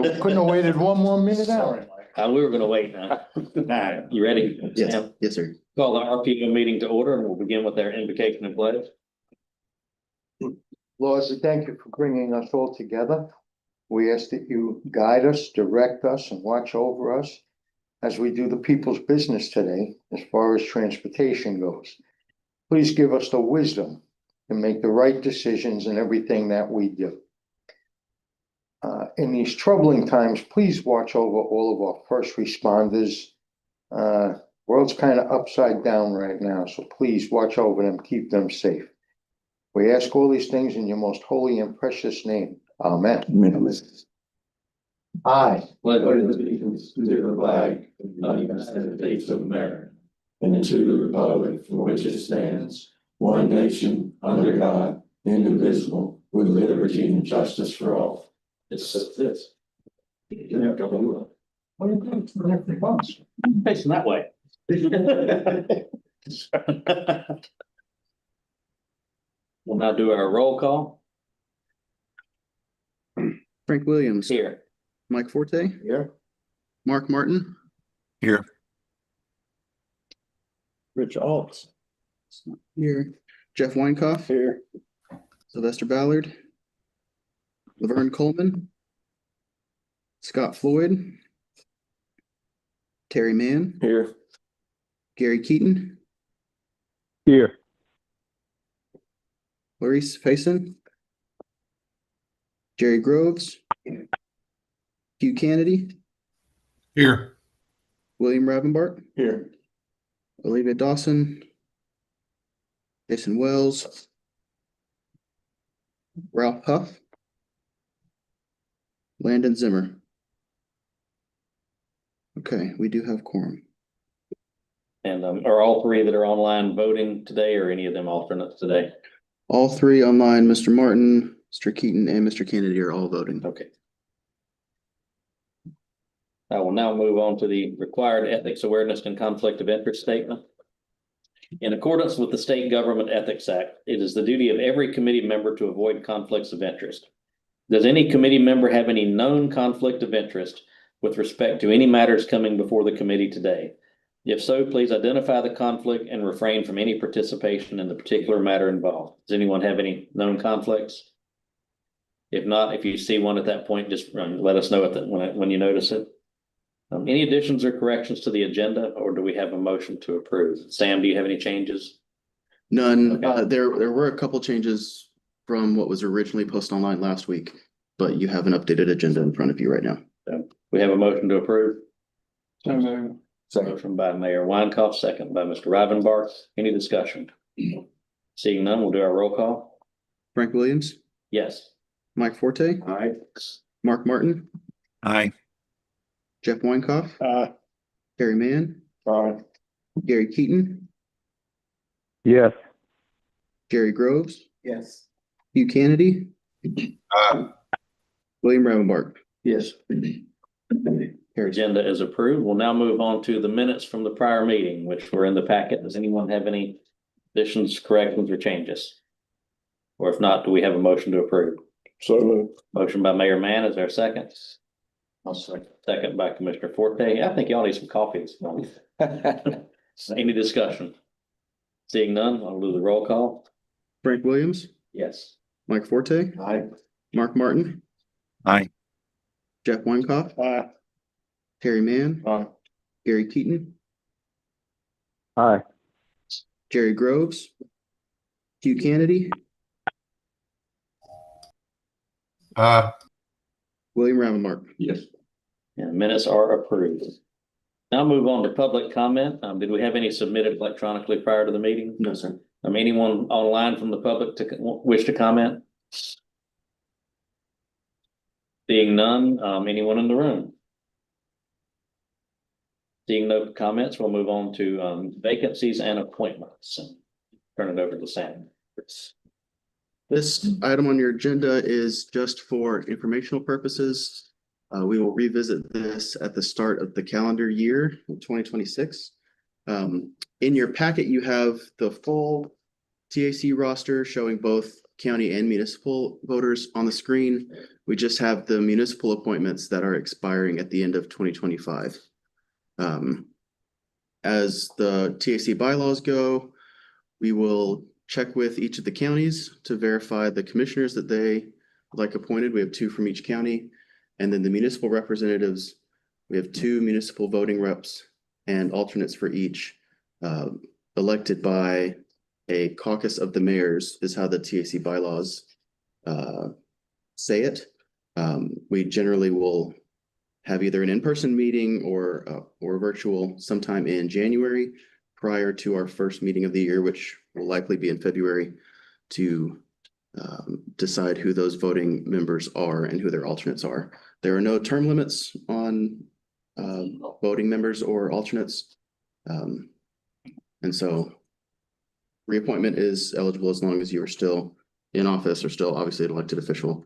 Couldn't have waited one more minute out. We were gonna wait now. Nah. You ready? Yes, Sam? yes, sir. Call the RPO meeting to order and we'll begin with our invocation and pledge. Lord, we thank you for bringing us all together. We ask that you guide us, direct us, and watch over us as we do the people's business today, as far as transportation goes. Please give us the wisdom to make the right decisions in everything that we do. In these troubling times, please watch over all of our first responders. World's kind of upside down right now, so please watch over them, keep them safe. We ask all these things in your most holy and precious name. Amen. I pledge allegiance to the flag of the United States of America and to the republic for which it stands, one nation, under God, indivisible, with liberty and justice for all. It's this. Yeah, Facing that way. We'll now do our roll call Frank Williams, here. Mike Forte, here. Mark Martin, Here. Rich Alts. here, Jeff Weinkoff, Here. Sylvester Ballard, Laverne Coleman, Scott Floyd, Terry Mann, Here. Gary Keaton, Here. Clarice Faison, Jerry Groves, Hugh Kennedy, Here. William Ravenbart, Here. Olivia Dawson, Jason Wells, Ralph Huff, Landon Zimmer. Okay, we do have quorum. And are all three that are online voting today or any of them alternates today? All three online, Mr. Martin, Mr. Keaton, and Mr. Kennedy are all voting. Okay. I will now move on to the required ethics awareness and conflict of interest statement. In accordance with the State Government Ethics Act, it is the duty of every committee member to avoid conflicts of interest. Does any committee member have any known conflict of interest with respect to any matters coming before the committee today? If so, please identify the conflict and refrain from any participation in the particular matter involved. Does anyone have any known conflicts? If not, if you see one at that point, just let us know when you notice it. Any additions or corrections to the agenda, or do we have a motion to approve? Sam, do you have any changes? None. Okay. There were a couple changes from what was originally posted online last week, but you have an updated agenda in front of you right now. We have a motion to approve. Second. Motion by Mayor Weinkoff, second by Mr. Rivenbark. Any discussion? Seeing none, we'll do our roll call. Frank Williams, Yes. Mike Forte, Aye. Mark Martin, Aye. Jeff Weinkoff, Aye. Terry Mann, Aye. Gary Keaton, Yes. Jerry Groves, Yes. Hugh Kennedy, William Ravenbart. Yes. Agenda is approved. We'll now move on to the minutes from the prior meeting, which were in the packet. Does anyone have any additions, corrections, or changes? Or if not, do we have a motion to approve? So moved. Motion by Mayor Mann. Is there a second? I'll second. Second by Commissioner Forte. I think y'all need some coffee this morning. Any discussion? Seeing none, I'll do the roll call. Frank Williams, Yes. Mike Forte, Aye. Mark Martin, Aye. Jeff Weinkoff, Aye. Terry Mann, Aye. Gary Keaton, Aye. Jerry Groves, Hugh Kennedy, William Ravenbart. Yes. And minutes are approved. Now move on to public comment. Did we have any submitted electronically prior to the meeting? No, sir. Anyone online from the public to wish to comment? Seeing none, anyone in the room? Seeing no comments, we'll move on to vacancies and appointments. Turn it over to Sam. This item on your agenda is just for informational purposes. We will revisit this at the start of the calendar year, 2026. In your packet, you have the full TAC roster showing both county and municipal voters on the screen. We just have the municipal appointments that are expiring at the end of 2025. As the TAC bylaws go, we will check with each of the counties to verify the commissioners that they would like appointed. We have 2 from each county. And then the municipal representatives, we have 2 municipal voting reps and alternates for each, elected by a caucus of the mayors is how the TAC bylaws say it. We generally will have either an in-person meeting or virtual sometime in January prior to our first meeting of the year, which will likely be in February, to decide who those voting members are and who their alternates are. There are no term limits on voting members or alternates. And so reappointment is eligible as long as you are still in office or still obviously an elected official.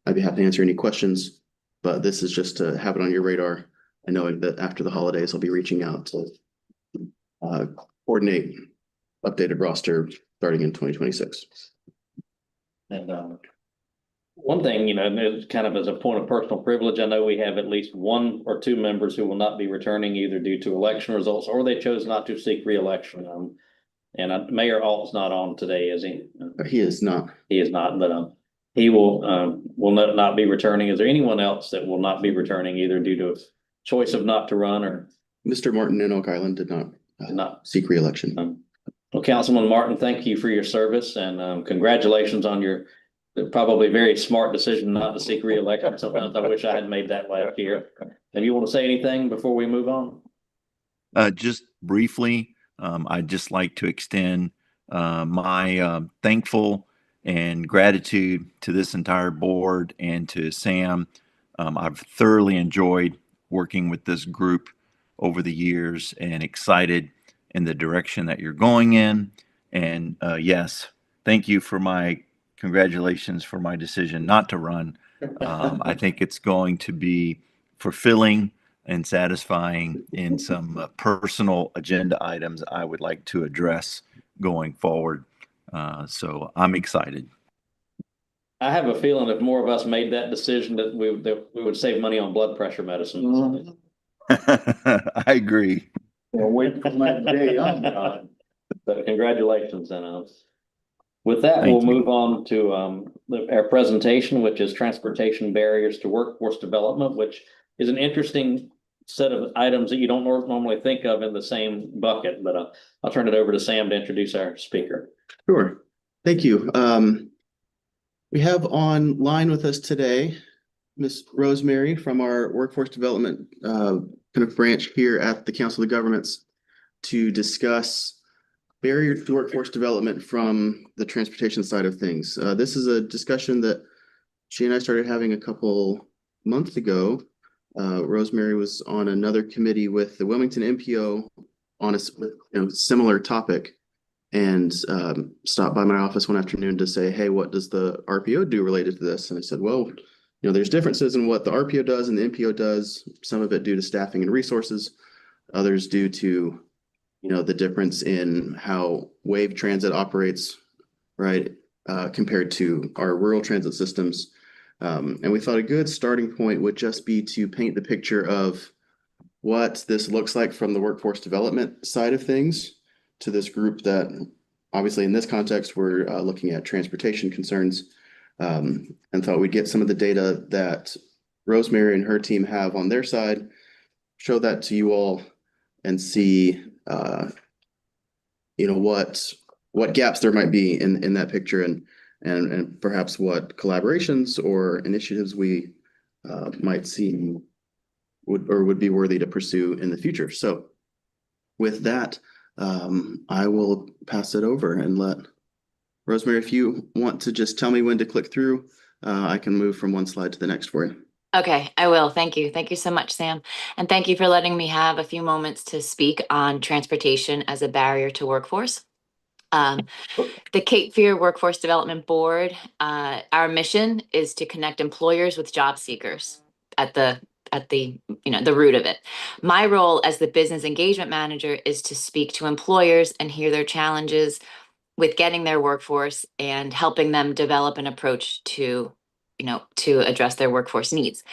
I'd be happy to answer any questions, but this is just to have it on your radar. I know that after the holidays, I'll be reaching out to coordinate updated roster starting in 2026. And one thing, it's kind of as a point of personal privilege, I know we have at least 1 or 2 members who will not be returning either due to election results or they chose not to seek re-election. And Mayor Alt's not on today, is he? He is not. He is not, but he will not be returning. Is there anyone else that will not be returning either due to a choice of not to run or? Mr. Martin in Oak Island did not seek re-election. Well, Councilman Martin, thank you for your service and congratulations on your probably very smart decision not to seek re-election. Sometimes I wish I had made that last year. And you want to say anything before we move on? Just briefly, I'd just like to extend my thankful and gratitude to this entire board and to Sam. I've thoroughly enjoyed working with this group over the years and excited in the direction that you're going in. And yes, thank you for my congratulations for my decision not to run. I think it's going to be fulfilling and satisfying in some personal agenda items I would like to address going forward. So I'm excited. I have a feeling if more of us made that decision that we would save money on blood pressure medicine. I agree. Well, wait for my day. I'm done. So congratulations, and with that, Thank we'll you. move on to our presentation, which is transportation barriers to workforce development, which is an interesting set of items that you don't normally think of in the same bucket. But I'll turn it over to Sam to introduce our speaker. Sure. Thank you. We have online with us today, Ms. Rosemary from our workforce development kind of branch here at the Council of Governments to discuss barriers to workforce development from the transportation side of things. This is a discussion that she and I started having a couple months ago. Rosemary was on another committee with the Wilmington MPO on a similar topic and stopped by my office one afternoon to say, hey, what does the RPO do related to this? And I said, well, there's differences in what the RPO does and the MPO does, some of it due to staffing and resources, others due to, the difference in how wave transit operates, right, compared to our rural transit systems. And we thought a good starting point would just be to paint the picture of what this looks like from the workforce development side of things to this group that obviously in this context, we're looking at transportation concerns, and thought we'd get some of the data that Rosemary and her team have on their side, show that to you all and see, what gaps there might be in that picture and perhaps what collaborations or initiatives we might see would be worthy to pursue in the future. So with that, I will pass it over and let Rosemary, if you want to just tell me when to click through, I can move from one slide to the next for you. Okay, I will. Thank you. Thank you so much, Sam. And thank you for letting me have a few moments to speak on transportation as a barrier to workforce. The Cape Fear Workforce Development Board, our mission is to connect employers with job seekers at the root of it. My role as the business engagement manager is to speak to employers and hear their challenges with getting their workforce and helping them develop an approach to, to address their workforce needs.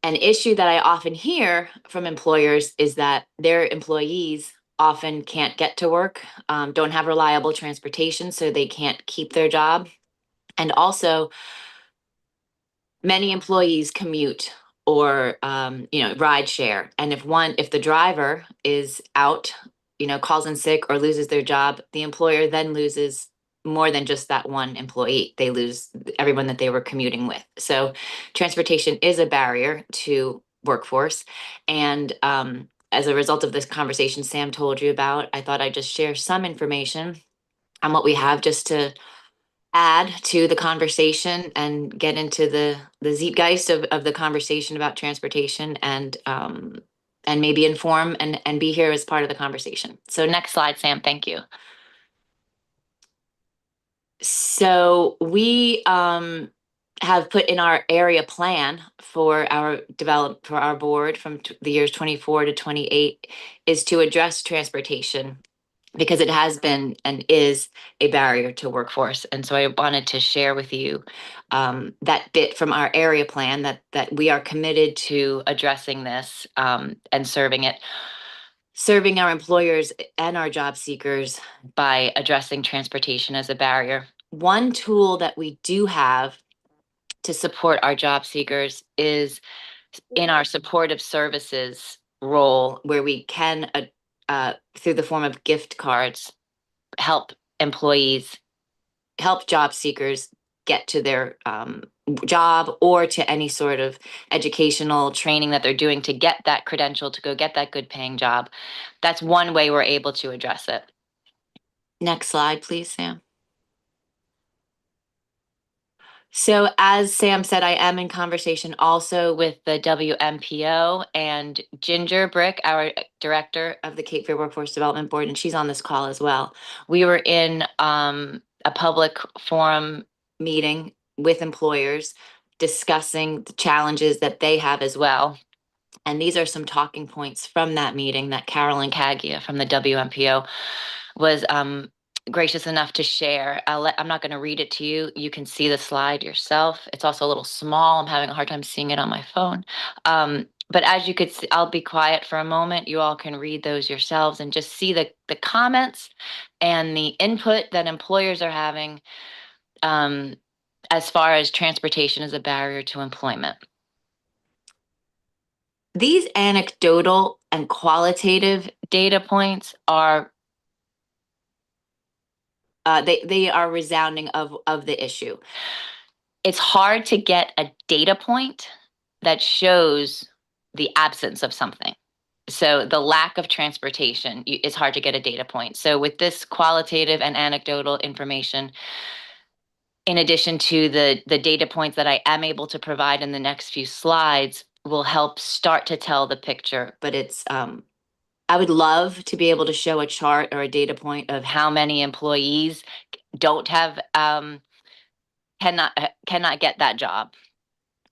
An issue that I often hear from employers is that their employees often can't get to work, don't have reliable transportation, so they can't keep their job. And also, many employees commute or ride share. And if the driver is out, calls in sick or loses their job, the employer then loses more than just that one employee. They lose everyone that they were commuting with. So transportation is a barrier to workforce. And as a result of this conversation Sam told you about, I thought I'd just share some information on what we have just to add to the conversation and get into the zeitgeist of the conversation about transportation and maybe inform and be here as part of the conversation. So next slide, Sam. Thank you. So we have put in our area plan for our board from the years 24 to 28 is to address transportation because it has been and is a barrier to workforce. And so I wanted to share with you that bit from our area plan that we are committed to addressing this and serving our employers and our job seekers by addressing transportation as a barrier. One tool that we do have to support our job seekers is in our supportive services role, where we can, through the form of gift cards, help job seekers get to their job or to any sort of educational training that they're doing to get that credential to go get that good paying job. That's one way we're able to address it. Next slide, please, Sam. So as Sam said, I am in conversation also with the WMPO and Ginger Brick, our director of the Cape Fear Workforce Development Board, and she's on this call as well. We were in a public forum meeting with employers discussing the challenges that they have as well. And these are some talking points from that meeting that Carolyn Kagia from the WMPO was gracious enough to share. I'm not going to read it to you. You can see the slide yourself. It's also a little small. I'm having a hard time seeing it on my phone. But as you could see, I'll be quiet for a moment. You all can read those yourselves and just see the comments and the input that employers are having as far as transportation as a barrier to employment. These anecdotal and qualitative data points are they are resounding of the issue. It's hard to get a data point that shows the absence of something. So the lack of transportation, it's hard to get a data point. So with this qualitative and anecdotal information, in addition to the data points that I am able to provide in the next few slides, will help start to tell the picture. But it's I would love to be able to show a chart or a data point of how many employees don't have cannot get that job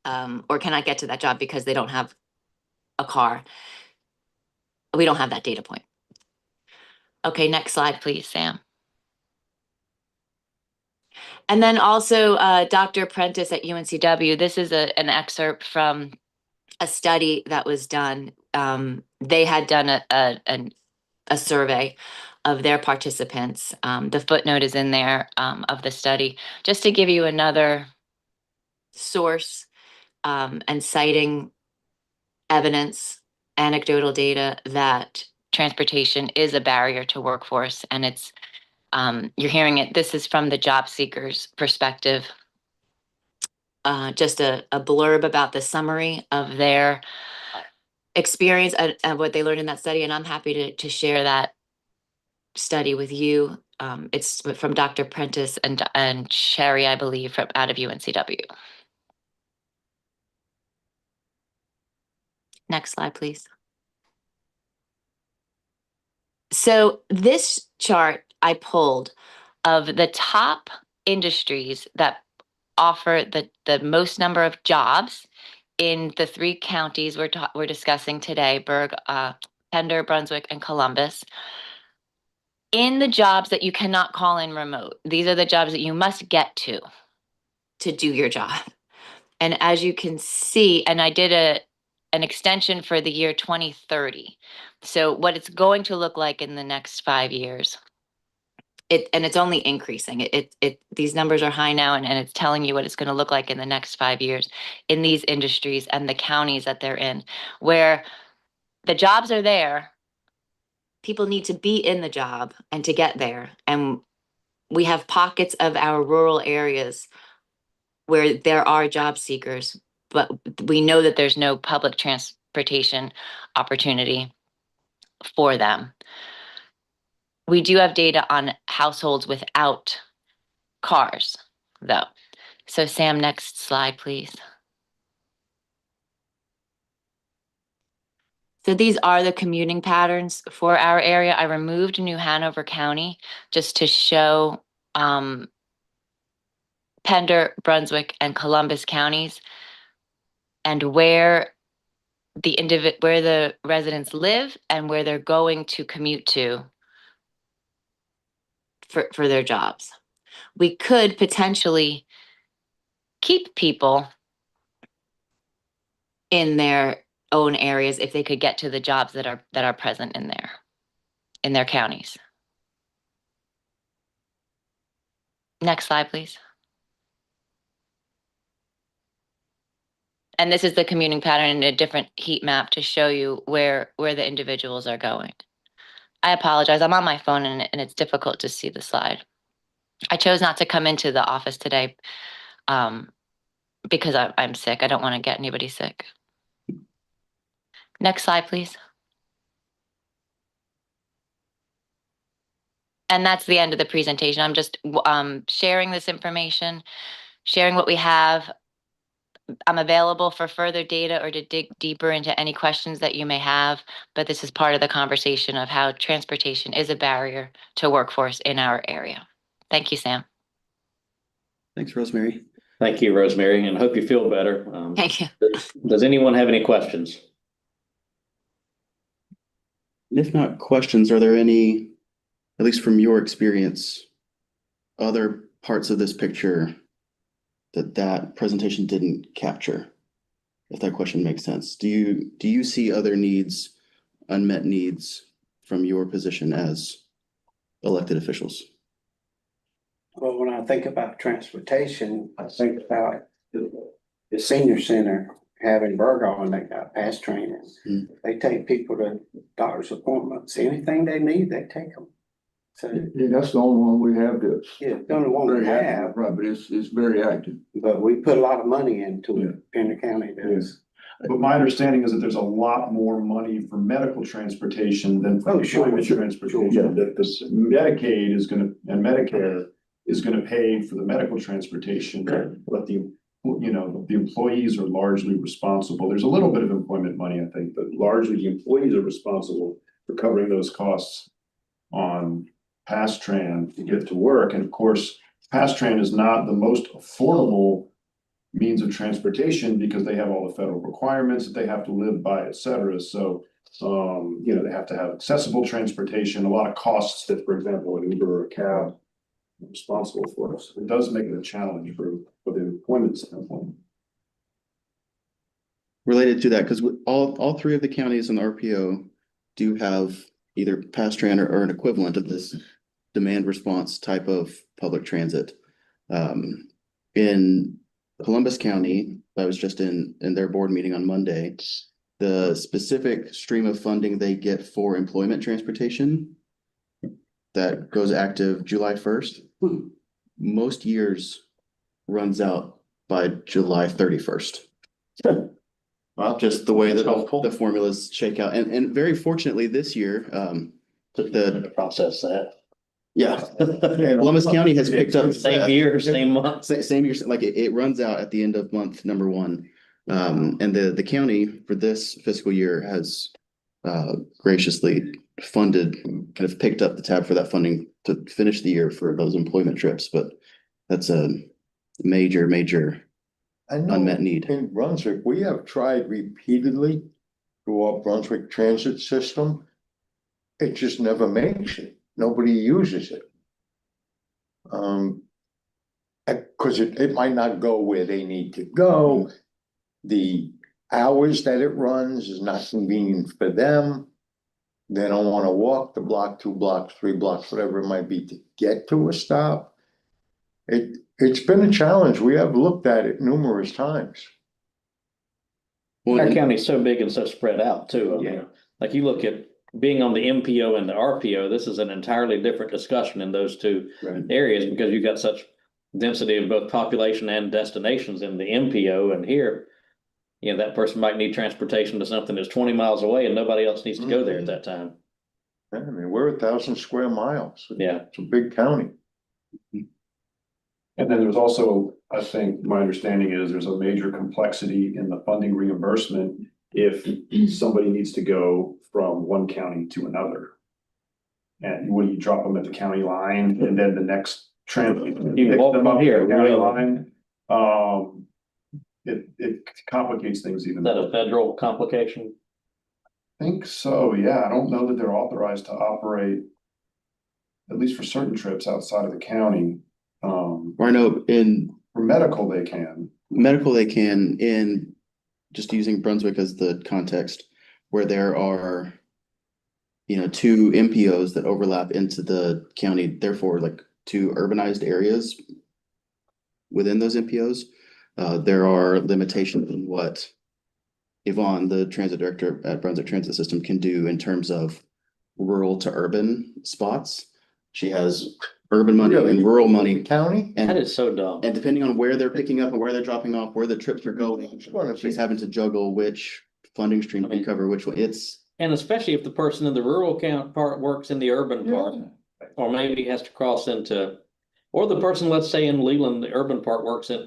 or cannot get to that job because they don't have a car. We don't have that data point. Okay, next slide, please, Sam. And then also Dr. Prentice at UNCW, this is an excerpt from a study that was done. They had done a survey of their participants. The footnote is in there of the study, just to give you another source and citing evidence, anecdotal data that transportation is a barrier to workforce. And it's, you're hearing it, this is from the job seeker's perspective. Just a blurb about the summary of their experience and what they learned in that study. And I'm happy to share that study with you. It's from Dr. Prentice and Sherry, I believe, from out of UNCW. Next slide, please. So this chart I pulled of the top industries that offer the most number of jobs in the three counties we're discussing today, Pender, Brunswick, and Columbus. in the jobs that you cannot call in remote. These are the jobs that you must get to do your job. And as you can see, and I did an extension for the year 2030. So what it's going to look like in the next 5 years. And it's only increasing. These numbers are high now, and it's telling you what it's going to look like in the next 5 years in these industries and the counties that they're in, where the jobs are there. People need to be in the job and to get there. And we have pockets of our rural areas where there are job seekers, but we know that there's no public transportation opportunity for them. We do have data on households without cars, though. So Sam, next slide, please. So these are the commuting patterns for our area. I removed New Hanover County just to show Pender, Brunswick, and Columbus counties, and where the residents live and where they're going to commute to for their jobs. We could potentially keep people in their own areas if they could get to the jobs that are present in their counties. Next slide, please. And this is the commuting pattern in a different heat map to show you where the individuals are going. I apologize, I'm on my phone and it's difficult to see the slide. I chose not to come into the office today because I'm sick. I don't want to get anybody sick. Next slide, please. And that's the end of the presentation. I'm just sharing this information, sharing what we have. I'm available for further data or to dig deeper into any questions that you may have, but this is part of the conversation of how transportation is a barrier to workforce in our area. Thank you, Sam. Thanks, Rosemary. Thank you, Rosemary, and hope you feel better. Thank you. Does anyone have any questions? If not questions, are there any, at least from your experience, other parts of this picture that presentation didn't capture? If that question makes sense. Do you see other needs, unmet needs from your position as elected officials? Well, when I think about transportation, I think about the senior center having Burgo and they got pass training. They take people to doctor's appointments, anything they need, they take them. So Yeah, that's the only one we have that's. yeah, the only one we very have, active, right, but it's very active. but we put a lot of money into it in the county does. But my understanding is that there's a lot more money for medical transportation than for employment transportation. That this Medicaid is gonna, and Medicare is gonna pay for the medical transportation, but the employees are largely responsible. There's a little bit of employment money, I think, but largely the employees are responsible for covering those costs on Pastran to get to work. And of course, Pastran is not the most affordable means of transportation because they have all the federal requirements that they have to live by, et cetera. So, they have to have accessible transportation, a lot of costs that, for example, an Uber or a cab are responsible for. So it does make it a challenge for the employment standpoint. Related to that, because all three of the counties in the RPO do have either Pastran or an equivalent of this demand response type of public transit. In Columbus County, I was just in their board meeting on Monday. The specific stream of funding they get for employment transportation that goes active July 1st, most years runs out by July 31st. Well, just the way that the formulas shake out. And very fortunately this year, To process that. yeah, Columbus County has picked up. Same year, same month. Same year, like it runs out at the end of month number 1. And the county for this fiscal year has graciously funded, kind of picked up the tab for that funding to finish the year for those employment trips. But that's a major I know unmet need. in Brunswick, we have tried repeatedly through our Brunswick transit system. It just never makes it. nobody uses it. Cause it might not go where they need to go. The hours that it runs is not convenient for them. They don't wanna walk the block, 2 blocks, 3 blocks, whatever it might be to get to a stop. It's been a challenge. We have looked at it numerous times. Well, Our and- county's so big and so spread out too. I mean, Yeah. like you look at being on the MPO and the RPO, this is an entirely different discussion in those two Right. areas because you've got such density of both population and destinations in the MPO, and here, you know, that person might need transportation to something that's 20 miles away and nobody else needs to go there at that time. I mean, we're 1,000 square miles. Yeah. It's a big county. And then there's also, I think, my understanding is there's a major complexity in the funding reimbursement if somebody needs to go from one county to another. And when you drop them at the county line and then the next You walk them from up here, the county really. line, it complicates things even. Is that a federal complication? I think so, yeah. I don't know that they're authorized to operate, at least for certain trips outside of the county. Or I know in For medical, they can. medical, they can, in just using Brunswick as the context, where there are, you know, 2 MPOs that overlap into the county, therefore like 2 urbanized areas within those MPOs. There are limitations in what Yvonne, the transit director at Brunswick Transit System, can do in terms of rural to urban spots. She has urban money and rural money, County? That and is so dumb. depending on where they're picking up and where they're dropping off, where the trips are going, she's having to juggle which funding stream can cover which one. It's And especially if the person in the rural count part works in the urban part, Yeah. or maybe has to cross into, or the person, let's say in Leland, the urban part works at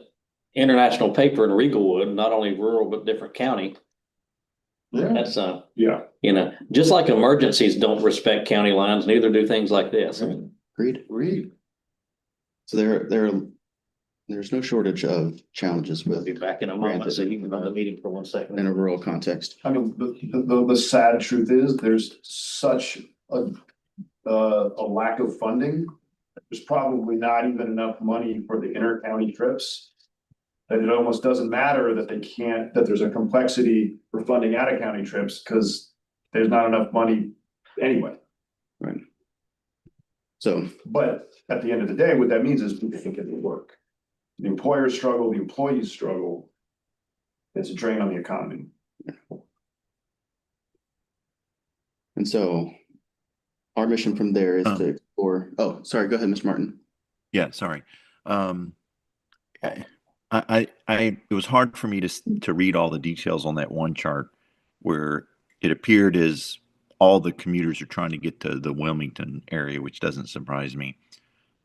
International Paper in Riegelwood, not only rural, but different county. Yeah. That's, Yeah. you know, just like emergencies don't respect county lines, neither do things like this. I mean, agreed. Read. So there's no shortage of challenges we'll with be back in a moment, so you can run the meeting for 1 second. in a rural context. I mean, the sad truth is there's such a lack of funding. There's probably not even enough money for the inter-county trips. That it almost doesn't matter that that there's a complexity for funding out-of-county trips because there's not enough money anyway. Right. So, But at the end of the day, what that means is people can get to work. The employers struggle, the employees struggle. It's a drain on the economy. and so our mission from there is to explore, oh, sorry, go ahead, Mr. Martin. Yeah, sorry. It was hard for me to read all the details on that one chart where it appeared as all the commuters are trying to get to the Wilmington area, which doesn't surprise me.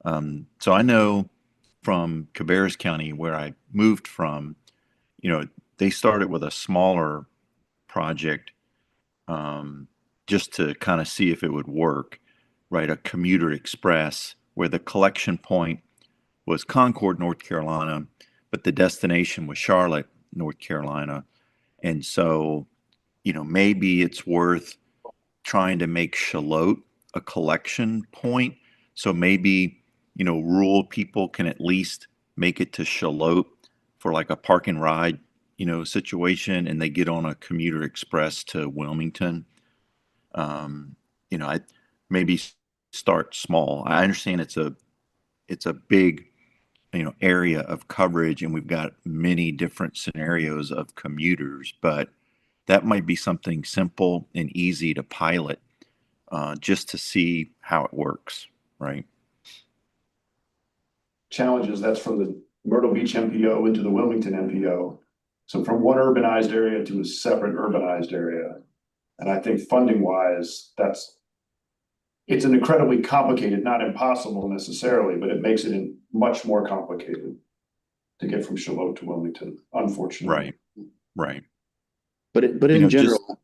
So I know from Cabarrus County, where I moved from, you know, they started with a smaller project just to kind of see if it would work, right? A commuter express where the collection point was Concord, North Carolina, but the destination was Charlotte, North Carolina. And so, you know, maybe it's worth trying to make Charlotte a collection point. So maybe, you know, rural people can at least make it to Charlotte for like a park and ride, you know, situation, and they get on a commuter express to Wilmington. You know, I maybe start small. I understand it's a big, you know, area of coverage, and we've got many different scenarios of commuters, but that might be something simple and easy to pilot, just to see how it works, right? Challenges, that's from the Myrtle Beach MPO into the Wilmington MPO. So from one urbanized area to a separate urbanized area. And I think funding wise, it's an incredibly complicated, not impossible necessarily, but it makes it much more complicated to get from Charlotte to Wilmington, unfortunately. Right. But You in know, general,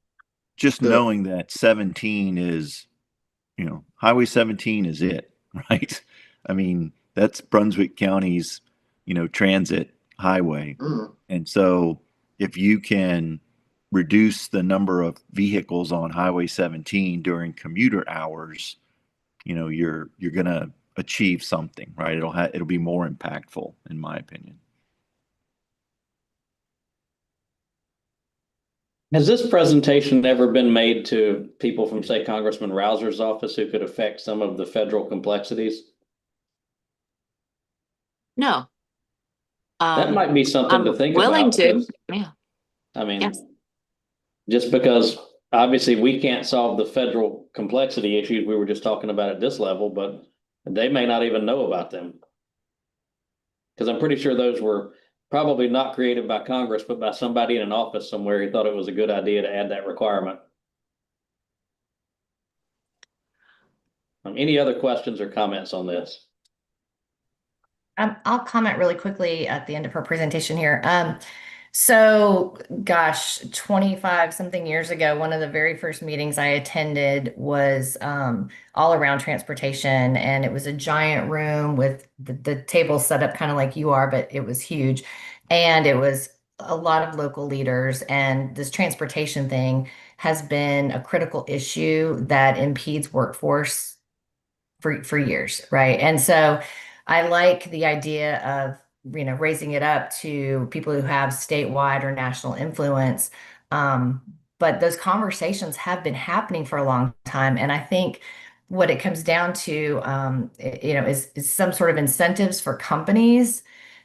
just the- knowing that 17 is, you know, Highway 17 is it, right? I mean, that's Brunswick County's, you know, transit highway. And so if you can reduce the number of vehicles on Highway 17 during commuter hours, you're gonna achieve something, right? It'll be more impactful, in my opinion. Has this presentation ever been made to people from, say, Congressman Rouser's office who could affect some of the federal complexities? No. That might be something to I'm think willing about. to, because, yeah. I mean, Yes. just because obviously we can't solve the federal complexity issues we were just talking about at this level, but they may not even know about them. Because I'm pretty sure those were probably not created by Congress, but by somebody in an office somewhere who thought it was a good idea to add that requirement. Any other questions or comments on this? I'll comment really quickly at the end of her presentation here. So gosh, 25 something years ago, one of the very first meetings I attended was all around transportation, and it was a giant room with the table set up kind of like you are, but it was huge. And it was a lot of local leaders, and this transportation thing has been a critical issue that impedes workforce for years, right? And so I like the idea of, raising it up to people who have statewide or national influence. But those conversations have been happening for a long time. And I think what it comes down to, is some sort of incentives for companies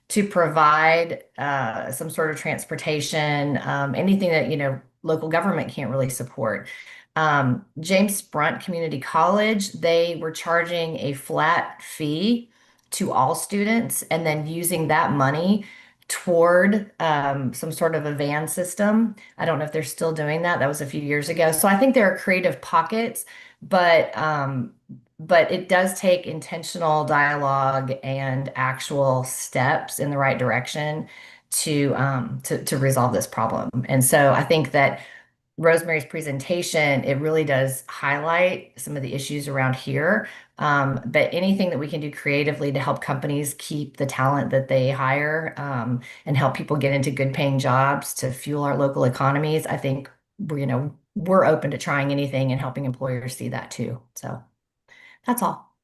to provide some sort of transportation, anything that, local government can't really support. James Brunt Community College, they were charging a flat fee to all students and then using that money toward some sort of a van system. I don't know if they're still doing that. That was a few years ago. So I think there are creative pockets, but it does take intentional dialogue and actual steps in the right direction to resolve this problem. And so I think that Rosemary's presentation, it really does highlight some of the issues around here. But anything that we can do creatively to help companies keep the talent that they hire, and help people get into good paying jobs to fuel our local economies, I think we're open to trying anything and helping employers see that too. So that's all.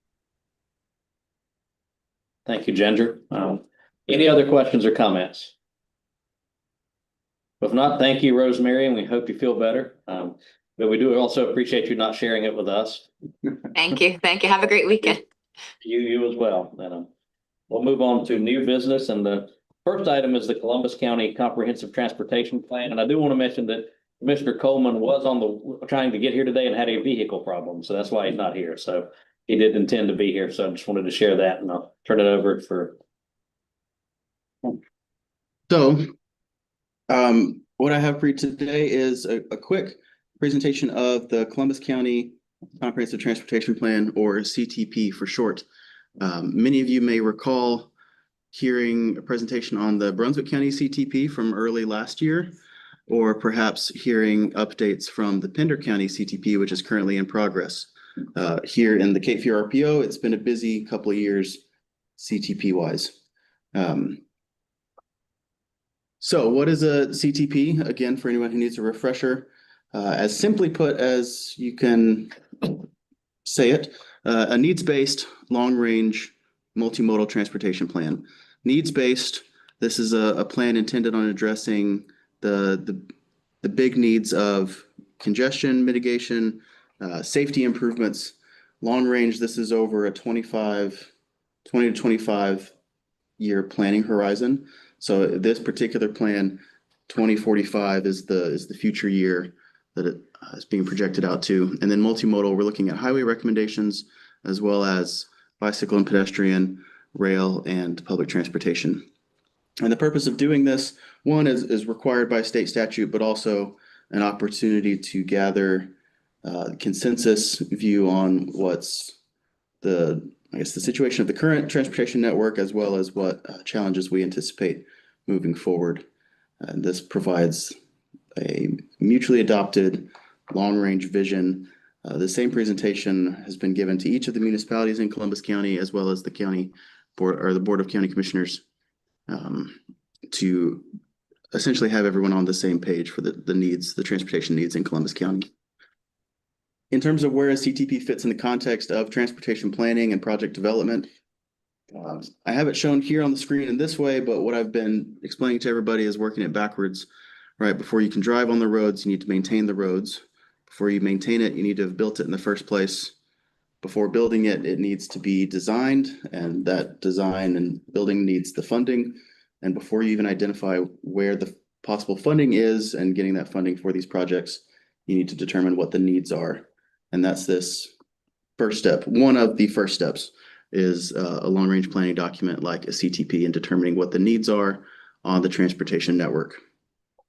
Thank you, Ginger. Any other questions or comments? If not, thank you, Rosemary, and we hope you feel better. But we do also appreciate you not sharing it with us. Thank you. Thank you. Have a great weekend. You as well. And we'll move on to new business. And the first item is the Columbus County Comprehensive Transportation Plan. And I do want to mention that Commissioner Coleman was trying to get here today and had a vehicle problem. So that's why he's not here. So he did intend to be here. So I just wanted to share that, and I'll turn it over for. So, what I have for you today is a quick presentation of the Columbus County Comprehensive Transportation Plan, or CTP for short. Many of you may recall hearing a presentation on the Brunswick County CTP from early last year, or perhaps hearing updates from the Pender County CTP, which is currently in progress. Here in the Cape Fear RPO, it's been a busy couple of years CTP wise. So what is a CTP? Again, for anyone who needs a refresher, as simply put as you can say it, a needs-based, long-range, multimodal transportation plan. Needs-based, this is a plan intended on addressing the big needs of congestion mitigation, safety improvements. Long range, this is over a 20 to 25 year planning horizon. So this particular plan, 2045 is the future year that it is being projected out to. And then multimodal, we're looking at highway recommendations as well as bicycle and pedestrian, rail, and public transportation. And the purpose of doing this, one is required by state statute, but also an opportunity to gather consensus view on what's the situation of the current transportation network, as well as what challenges we anticipate moving forward. And this provides a mutually adopted long-range vision. The same presentation has been given to each of the municipalities in Columbus County, as well as the county board, or the Board of County Commissioners, to essentially have everyone on the same page for the transportation needs in Columbus County. In terms of where a CTP fits in the context of transportation planning and project development, I have it shown here on the screen in this way, but what I've been explaining to everybody is working it backwards, right? Before you can drive on the roads, you need to maintain the roads. Before you maintain it, you need to have built it in the first place. Before building it, it needs to be designed, and that design and building needs the funding. And before you even identify where the possible funding is and getting that funding for these projects, you need to determine what the needs are. And that's this first step. One of the first steps is a long-range planning document like a CTP, and determining what the needs are on the transportation network.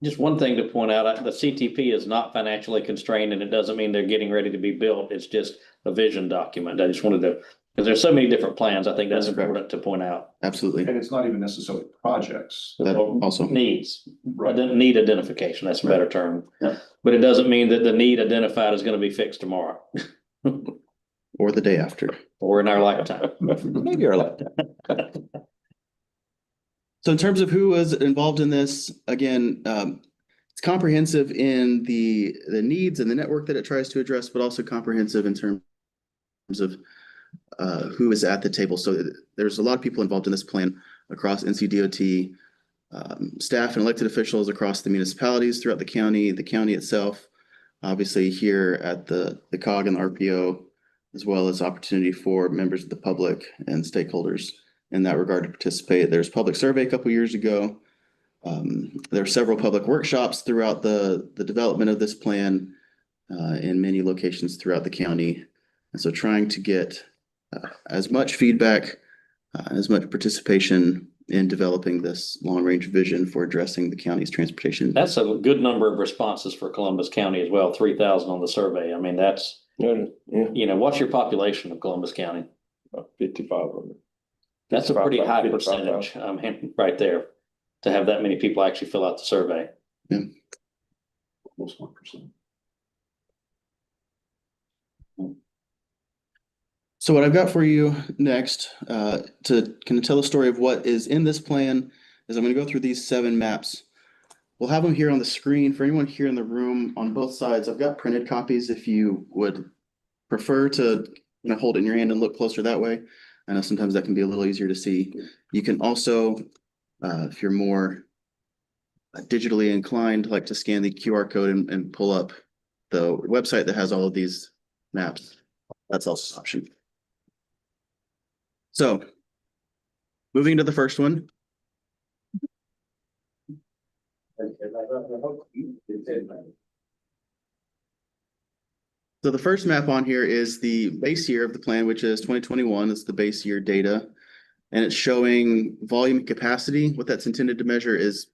Just one thing to point out, the CTP is not financially constrained, and it doesn't mean they're getting ready to be built. It's just a vision document. I just wanted to, because there's so many different plans, I think that's important to point out. Absolutely. And it's not even necessarily projects. That also Needs, Right. need identification, that's a better term. Yeah. But it doesn't mean that the need identified is going to be fixed tomorrow or the day after. or in our lifetime. Maybe our lifetime. So in terms of who was involved in this, again, it's comprehensive in the needs and the network that it tries to address, but also comprehensive in terms of who is at the table. So there's a lot of people involved in this plan across NCDOT, staff and elected officials across the municipalities throughout the county itself, obviously here at the COG and the RPO, as well as opportunity for members of the public and stakeholders in that regard to participate. There's public survey a couple years ago. There are several public workshops throughout the development of this plan in many locations throughout the county. And so trying to get as much feedback, as much participation in developing this long-range vision for addressing the county's transportation. That's a good number of responses for Columbus County as well, 3,000 on the survey. I mean, that's, what's your population of Columbus County? 5,500. That's a pretty high 55,000. percentage, right there, to have that many people actually fill out the survey. Yeah. Almost 1%. So what I've got for you next, to kind of tell the story of what is in this plan, is I'm going to go through these 7 maps. We'll have them here on the screen for anyone here in the room on both sides. I've got printed copies if you would prefer to hold it in your hand and look closer that way. I know sometimes that can be a little easier to see. You can also, if you're more digitally inclined, like to scan the QR code and pull up the website that has all of these maps. That's also an option. So moving into the first one. So the first map on here is the base year of the plan, which is 2021. It's the base year data. And it's showing volume and capacity. What that's intended to measure is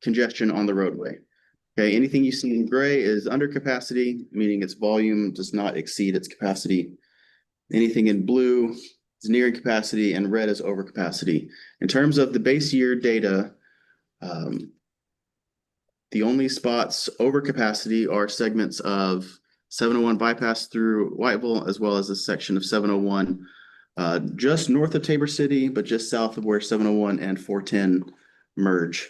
congestion on the roadway. Okay, anything you see in gray is under capacity, meaning its volume does not exceed its capacity. Anything in blue is nearing capacity, and red is over capacity. In terms of the base year data, the only spots over capacity are segments of 701 bypass through Whiteville, as well as a section of 701 just north of Tabor City, but just south of where 701 and 410 merge.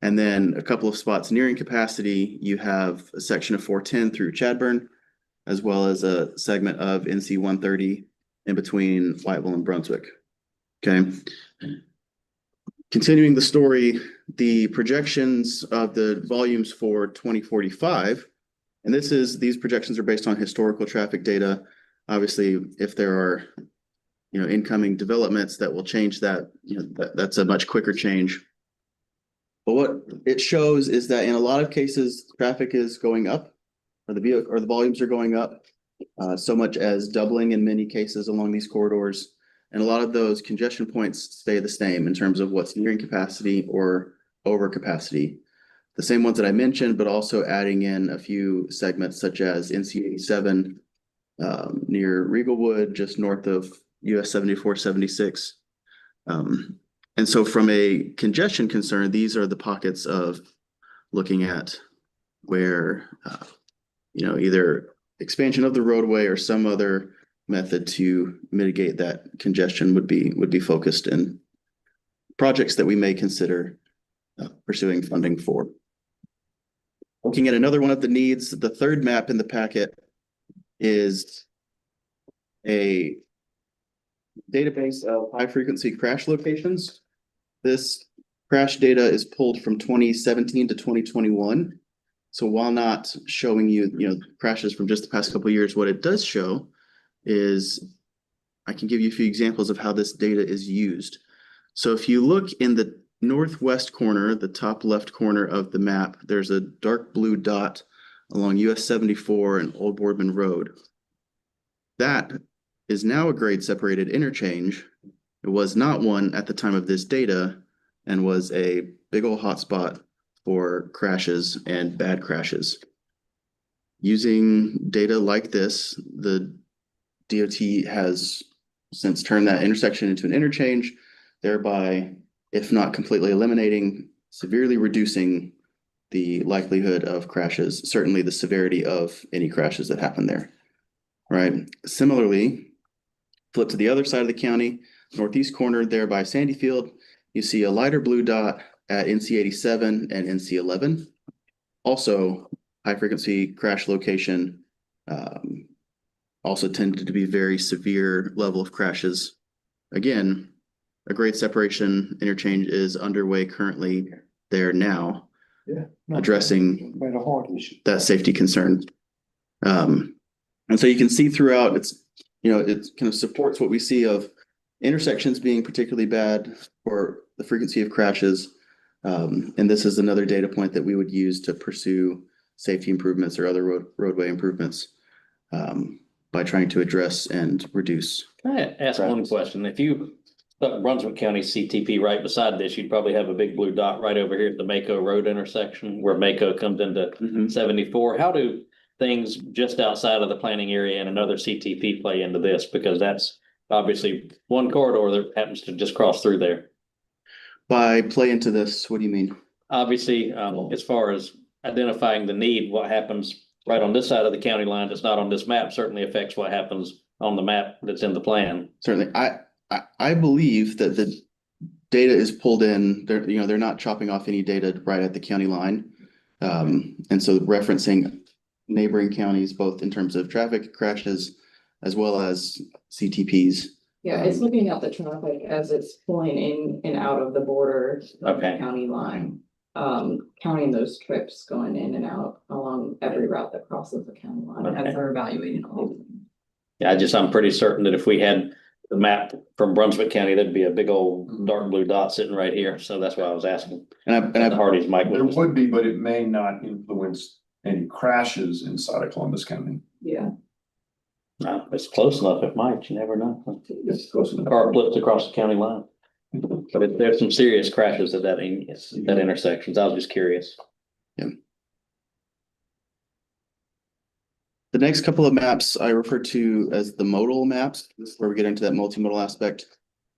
And then a couple of spots nearing capacity, you have a section of 410 through Chadburn, as well as a segment of NC 130 in between Whiteville and Brunswick. Okay. Continuing the story, the projections of the volumes for 2045, and these projections are based on historical traffic data. Obviously, if there are, incoming developments that will change that, that's a much quicker change. But what it shows is that in a lot of cases, traffic is going up, or the volumes are going up, so much as doubling in many cases along these corridors. And a lot of those congestion points stay the same in terms of what's nearing capacity or over capacity. The same ones that I mentioned, but also adding in a few segments such as NC 87 near Riegelwood, just north of US 7476. And so from a congestion concern, these are the pockets of looking at where, either expansion of the roadway or some other method to mitigate that congestion would be focused in projects that we may consider pursuing funding for. Looking at another one of the needs, the third map in the packet is a database of high frequency crash locations. This crash data is pulled from 2017 to 2021. So while not showing you, crashes from just the past couple of years, what it does show is I can give you a few examples of how this data is used. So if you look in the northwest corner, the top left corner of the map, there's a dark blue dot along US 74 and Old Boardman Road. That is now a grade separated interchange. It was not one at the time of this data and was a big old hotspot for crashes and bad crashes. Using data like this, the DOT has since turned that intersection into an interchange, thereby, if not completely eliminating, severely reducing the likelihood of crashes, certainly the severity of any crashes that happen there, right? Similarly, flip to the other side of the county, northeast corner there by Sandy Field, you see a lighter blue dot at NC 87 and NC 11. Also, high frequency crash location, also tended to be very severe level of crashes. Again, a grade separation interchange is underway currently there now, addressing Quite a hard issue. that safety concern. And so you can see throughout, it kind of supports what we see of intersections being particularly bad for the frequency of crashes. And this is another data point that we would use to pursue safety improvements or other roadway improvements by trying to address and reduce. Can I ask one question? If you stuck Brunswick County CTP right beside this, you'd probably have a big blue dot right over here at the Mako Road intersection where Mako comes into 74. How do things just outside of the planning area and another CTP play into this? Because that's obviously one corridor that happens to just cross through there. By play into this, what do you mean? Obviously, as far as identifying the need, what happens right on this side of the county line that's not on this map certainly affects what happens on the map that's in the plan. Certainly, I believe that the data is pulled in. They're not chopping off any data right at the county line, and so referencing neighboring counties both in terms of traffic crashes as well as CTPs. Yeah, it's looking at the traffic as it's pulling in and out of the border of the Okay. county line. Counting those trips going in and out along every route that crosses the county line Okay. as they're evaluating all of them. Yeah, I'm pretty certain that if we had the map from Brunswick County, there'd be a big old dark blue dot sitting right here. So that's why I was asking. And The Hardy's mic There was. would be, but it may not influence any crashes inside of Columbus County. Yeah. No, it's close enough. It might, you never know. It's close The enough. car flips across the county line. But there's some serious crashes at that intersections. I was just curious. The next couple of maps I refer to as the modal maps. This is where we get into that multimodal aspect.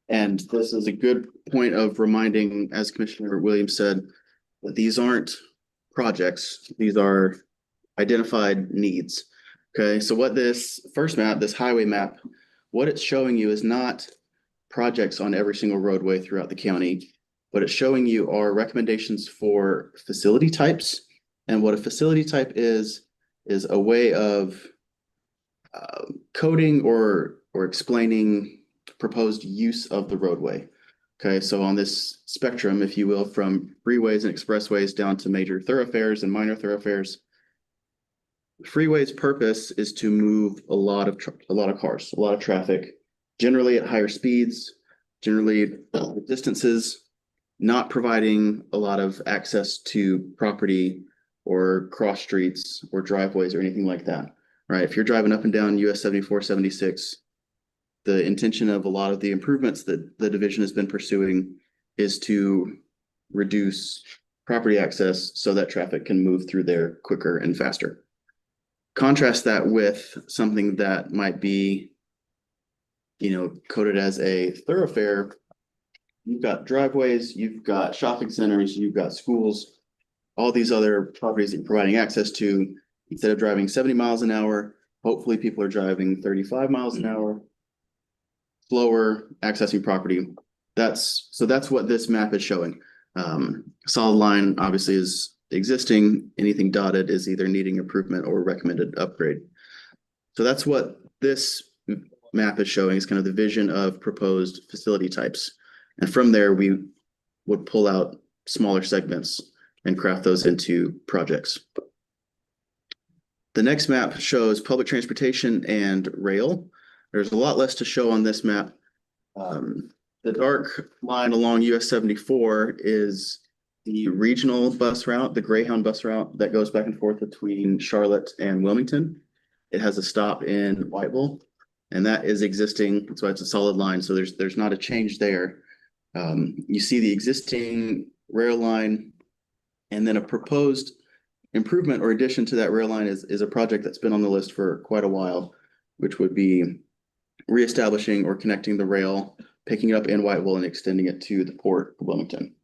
And this is a good point of reminding, as Commissioner Williams said, that these aren't projects. These are identified needs. Okay, so what this first map, this highway map, what it's showing you is not projects on every single roadway throughout the county. What it's showing you are recommendations for facility types. And what a facility type is a way of coding or explaining proposed use of the roadway. Okay, so on this spectrum, if you will, from freeways and expressways down to major thoroughfares and minor thoroughfares, freeway's purpose is to move a lot of cars, a lot of traffic, generally at higher speeds, generally distances, not providing a lot of access to property or cross streets or driveways or anything like that, right? If you're driving up and down US 74, 76, the intention of a lot of the improvements that the division has been pursuing is to reduce property access so that traffic can move through there quicker and faster. Contrast that with something that might be, coded as a thoroughfare. You've got driveways, you've got shopping centers, you've got schools, all these other properties that you're providing access to. Instead of driving 70 miles an hour, hopefully people are driving 35 miles an hour, slower, accessing property. That's what this map is showing. Solid line obviously is existing. Anything dotted is either needing improvement or recommended upgrade. So that's what this map is showing, is kind of the vision of proposed facility types. And from there, we would pull out smaller segments and craft those into projects. The next map shows public transportation and rail. There's a lot less to show on this map. The dark line along US 74 is the regional bus route, the Greyhound bus route that goes back and forth between Charlotte and Wilmington. It has a stop in Whiteville, and that is existing. So it's a solid line. So there's not a change there. You see the existing rail line, and then a proposed improvement or addition to that rail line is a project that's been on the list for quite a while, which would be reestablishing or connecting the rail, picking it up in Whiteville and extending it to the port of Wilmington.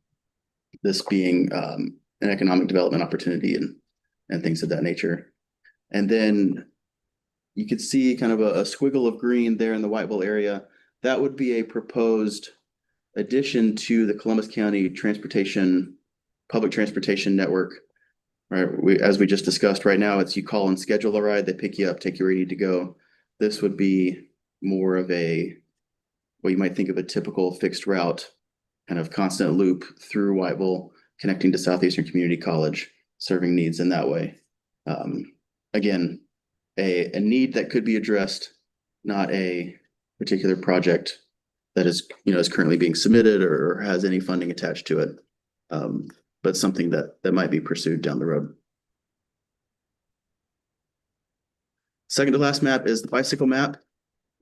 This being an economic development opportunity and things of that nature. And then you could see kind of a squiggle of green there in the Whiteville area. That would be a proposed addition to the Columbus County public transportation network. Right, as we just discussed, right now it's you call and schedule a ride, they pick you up, take you where you need to go. This would be more of what you might think of a typical fixed route, kind of constant loop through Whiteville, connecting to Southeastern Community College, serving needs in that way. Again, a need that could be addressed, not a particular project that is currently being submitted or has any funding attached to it. But something that might be pursued down the road. Second to last map is the bicycle map.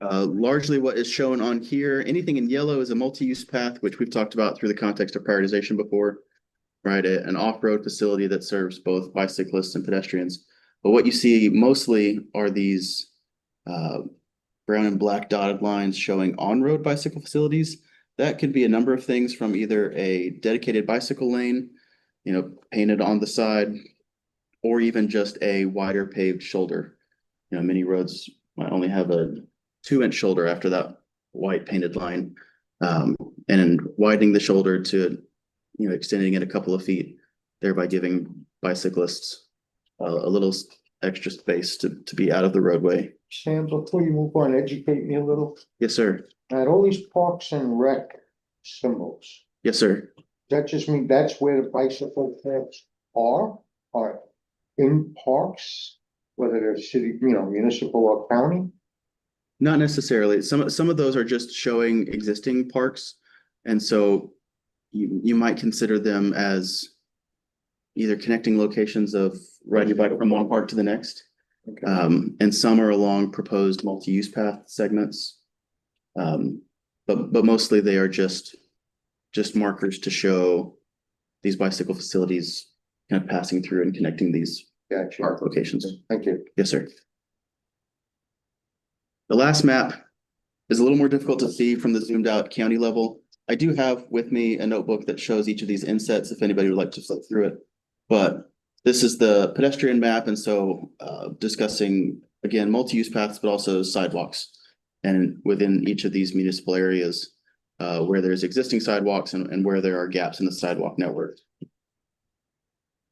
Largely what is shown on here, anything in yellow is a multi-use path, which we've talked about through the context of prioritization before, right? An off-road facility that serves both bicyclists and pedestrians. But what you see mostly are these brown and black dotted lines showing on-road bicycle facilities. That could be a number of things, from either a dedicated bicycle lane, painted on the side, or even just a wider paved shoulder. Many roads might only have a 2-inch shoulder after that white painted line, and widening the shoulder to, extending it a couple of feet, thereby giving bicyclists a little extra space to be out of the roadway. Sam, before you move on, educate me a little. Yes, sir. At all these parks and rec symbols, Yes, sir. that just mean that's where the bicycle paths are in parks, whether they're city, municipal or county? Not necessarily. Some of those are just showing existing parks. And so you might consider them as either connecting locations of riding your bike from one park to the next. Okay. And some are along proposed multi-use path segments. But mostly they are just markers to show these bicycle facilities kind of passing through and connecting these Gotcha. park locations. Thank you. Yes, sir. The last map is a little more difficult to see from the zoomed out county level. I do have with me a notebook that shows each of these insets if anybody would like to flip through it. But this is the pedestrian map, and so discussing, again, multi-use paths, but also sidewalks. And within each of these municipal areas, where there's existing sidewalks and where there are gaps in the sidewalk network.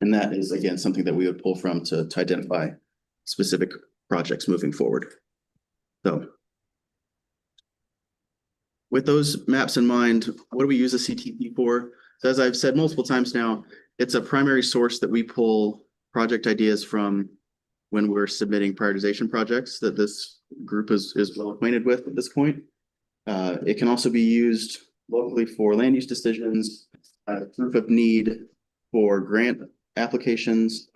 And that is, again, something that we would pull from to identify specific projects moving forward. So with those maps in mind, what do we use a CTP for? So as I've said multiple times now, it's a primary source that we pull project ideas from when we're submitting prioritization projects that this group is well acquainted with at this point. It can also be used locally for land use decisions, proof of need for grant applications.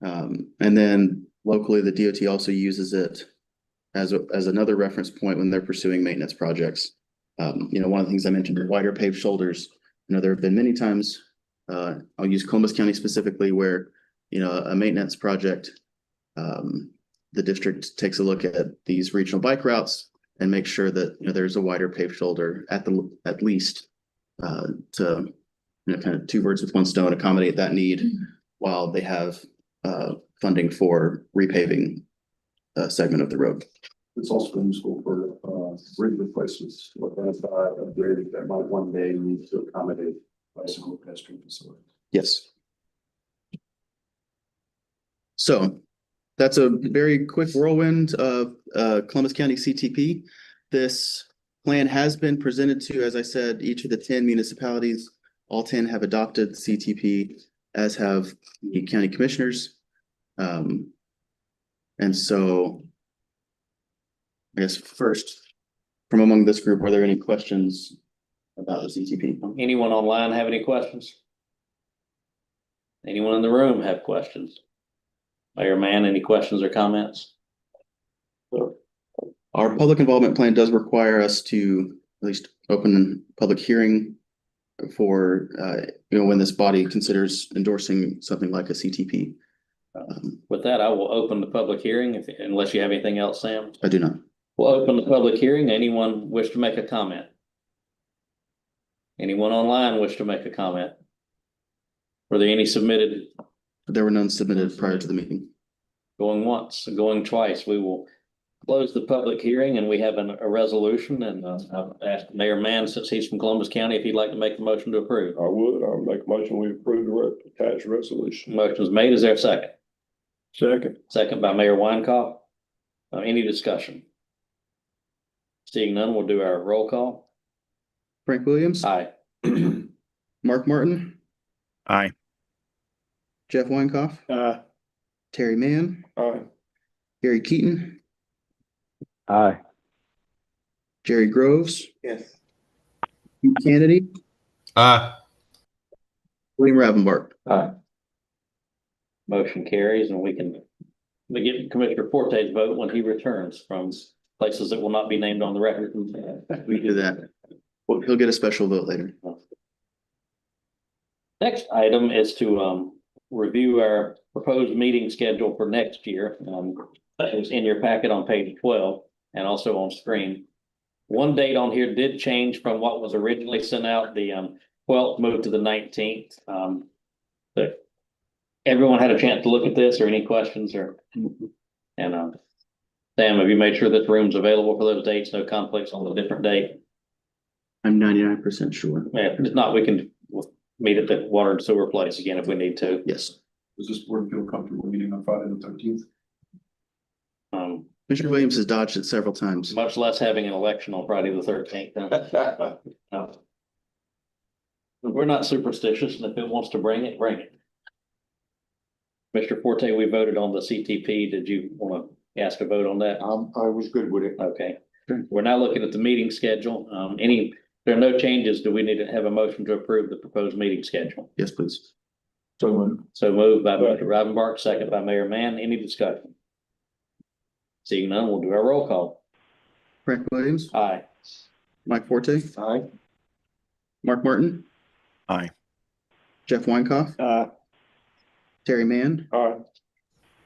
And then locally, the DOT also uses it as another reference point when they're pursuing maintenance projects. One of the things I mentioned are wider paved shoulders. There have been many times, I'll use Columbus County specifically, where, a maintenance project, the district takes a look at these regional bike routes and make sure that there's a wider paved shoulder at least to kind of 2 birds with 1 stone, accommodate that need while they have funding for repaving a segment of the road. It's also been useful for bridge replacements, that might one day need to accommodate bicycle pedestrian facilities. Yes. So That's a very quick whirlwind of Columbus County CTP. This plan has been presented to, as I said, each of the 10 municipalities. All 10 have adopted CTP, as have the county commissioners. And so I guess first, from among this group, are there any questions about the CTP? Anyone online have any questions? Anyone in the room have questions? Mayor Mann, any questions or comments? Our public involvement plan does require us to at least open a public hearing for, when this body considers endorsing something like a CTP. With that, I will open the public hearing unless you have anything else, Sam. I do not. We'll open the public hearing. Anyone wish to make a comment? Anyone online wish to make a comment? Were there any submitted? There were none submitted prior to the meeting. Going once, going twice, we will close the public hearing and we have a resolution, and I've asked Mayor Mann, since he's from Columbus County, if he'd like to make the motion to approve. I'll make a motion, we approve the attached resolution. Motion is made. Is there a second? Second. Second by Mayor Weinkoff. Any discussion? Seeing none, we'll do our roll call. Frank Williams. Aye. Mark Martin. Aye. Jeff Weinkoff. Terry Mann. Aye. Gary Keaton. Aye. Jerry Groves. Yes. Hugh Kennedy. Aye. William Ravenbart. Aye. Motion carries, and we get Commissioner Forte's vote when he returns from places that will not be named on the record. We do that. Well, he'll get a special vote later. Next item is to review our proposed meeting schedule for next year. That was in your packet on page 12 and also on screen. One date on here did change from what was originally sent out. The 12th moved to the 19th. But everyone had a chance to look at this, or any questions, or and Sam, have you made sure this room's available for those dates? No conflicts on the different date? I'm 99% sure. Yeah, if not, we can meet at the water and sewer place again if we need to. Yes. Does this board feel comfortable meeting on Friday the 13th? Commissioner Williams has dodged it several times. Much less having an election on Friday the 13th. No. We're not superstitious, and if it wants to bring it, bring it. Mr. Forte, we voted on the CTP. Did you want to ask a vote on that? I was good with it. Okay. We're now looking at the meeting schedule. There are no changes. Do we need to have a motion to approve the proposed meeting schedule? Yes, please. So moved by Mr. Ravenbart, second by Mayor Mann. Any discussion? Seeing none, we'll do our roll call. Frank Williams. Aye. Mike Forte. Aye. Mark Martin. Aye. Jeff Weinkoff. Terry Mann. Aye.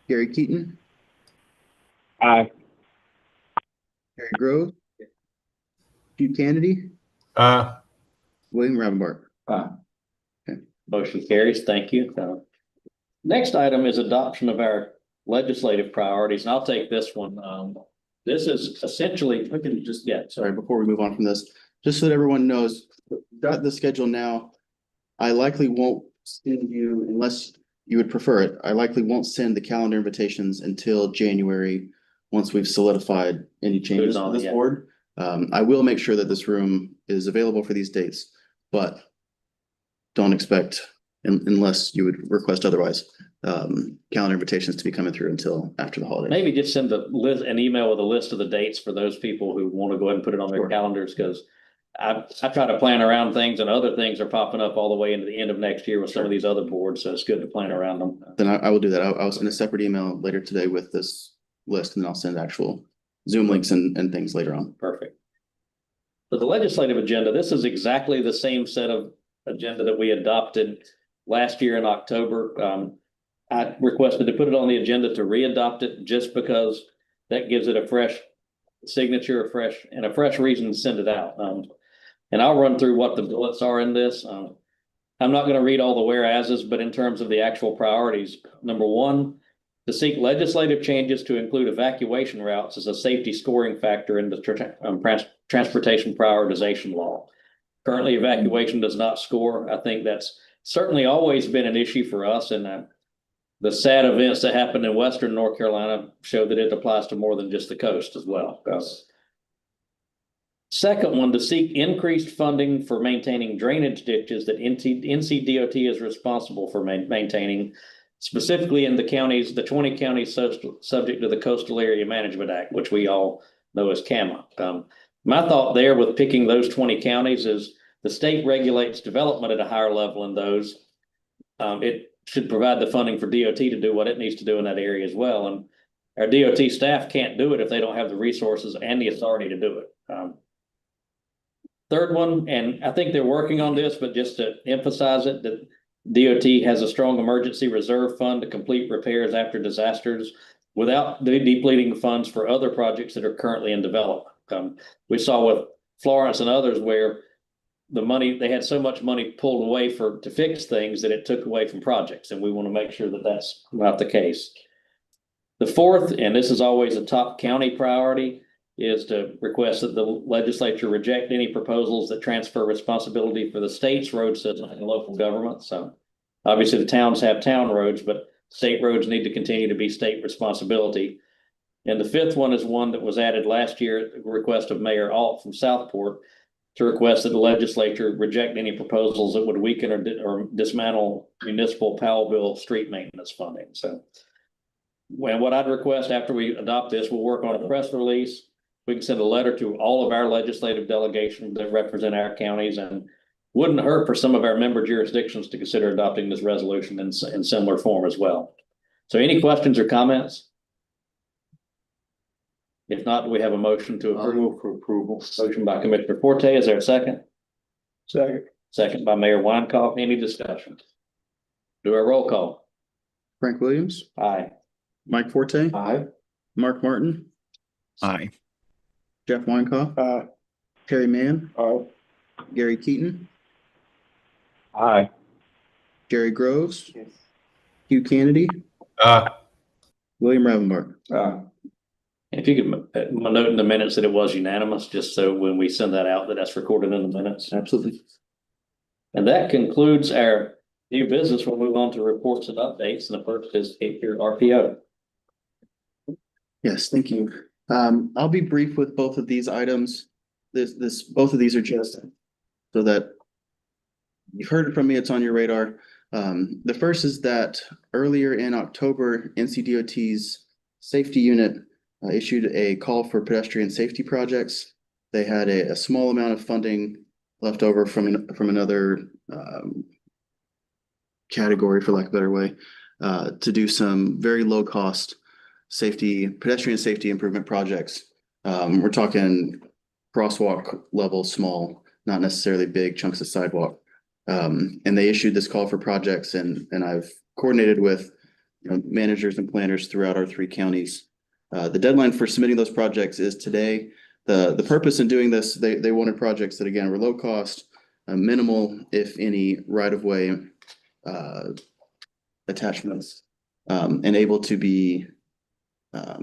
Gary Keaton. Aye. Terry Grove. Hugh Kennedy. Aye. William Ravenbart. Aye. Motion carries. Thank you. Next item is adoption of our legislative priorities, and I'll take this one. This is essentially, we can just, Sorry, before we move on from this, just so that everyone knows, got the schedule now. I likely won't send you, unless you would prefer it, I likely won't send the calendar invitations until January, once we've solidified any changes on this board. I will make sure that this room is available for these dates, but don't expect, unless you would request otherwise, calendar invitations to be coming through until after the holiday. maybe just send an email with a list of the dates for those people who want to go ahead and put it on their calendars, because I try to plan around things, and other things are popping up all the way into the end of next year with some of these other boards, so it's good to plan around them. Then I will do that. I'll send a separate email later today with this list, and then I'll send actual Zoom links and things later on. Perfect. So the legislative agenda, this is exactly the same set of agenda that we adopted last year in October. I requested to put it on the agenda to re-adopt it, just because that gives it a fresh signature, a fresh reason to send it out. And I'll run through what the bullets are in this. I'm not going to read all the whereases, but in terms of the actual priorities, number one, to seek legislative changes to include evacuation routes as a safety scoring factor in the transportation prioritization law. Currently, evacuation does not score. I think that's certainly always been an issue for us, and the sad events that happened in Western North Carolina show that it applies to more than just the coast as well. Second one, to seek increased funding for maintaining drainage ditches that NCDOT is responsible for maintaining, specifically in the counties, the 20 counties subject to the Coastal Area Management Act, which we all know as CAMA. My thought there with picking those 20 counties is the state regulates development at a higher level in those. It should provide the funding for DOT to do what it needs to do in that area as well. And our DOT staff can't do it if they don't have the resources and the authority to do it. Third one, and I think they're working on this, but just to emphasize it, that DOT has a strong emergency reserve fund to complete repairs after disasters without depleting funds for other projects that are currently in development. We saw with Florence and others where the money, they had so much money pulled away to fix things that it took away from projects. And we want to make sure that that's not the case. The fourth, and this is always a top county priority, is to request that the legislature reject any proposals that transfer responsibility for the state's road system and local government. So obviously the towns have town roads, but state roads need to continue to be state responsibility. And the fifth one is one that was added last year at the request of Mayor Alt from Southport, to request that the legislature reject any proposals that would weaken or dismantle municipal Powellville street maintenance funding. So when what I'd request after we adopt this, we'll work on a press release. We can send a letter to all of our legislative delegations that represent our counties, and wouldn't hurt for some of our member jurisdictions to consider adopting this resolution in similar form as well. So any questions or comments? If not, we have a motion to approve. Move for approval. Motion by Commissioner Forte. Is there a second? Second. Second by Mayor Weinkauf. Any discussion? Do a roll call. Frank Williams, Aye. Mike Forte, Aye. Mark Martin, Aye. Jeff Weinkoff, Terry Mann, Aye. Gary Keaton, Aye. Jerry Groves, Hugh Kennedy, William Ravenbach. If you could note in the minutes that it was unanimous, just so when we send that out, that's recorded in the minutes. Absolutely. And that concludes our new business. We'll move on to reports and updates. And the first is your RPO. Yes, thank you. I'll be brief with both of these items. Both of these are just so that you've heard it from me, it's on your radar. The first is that earlier in October, NCDOT's safety unit issued a call for pedestrian safety projects. They had a small amount of funding left over from another category, for lack of a better way, to do some very low cost pedestrian safety improvement projects. We're talking crosswalk level small, not necessarily big chunks of sidewalk. And they issued this call for projects, and I've coordinated with managers and planners throughout our 3 counties. The deadline for submitting those projects is today. The purpose in doing this, they wanted projects that again were low cost, minimal, if any, right of way attachments, and able to be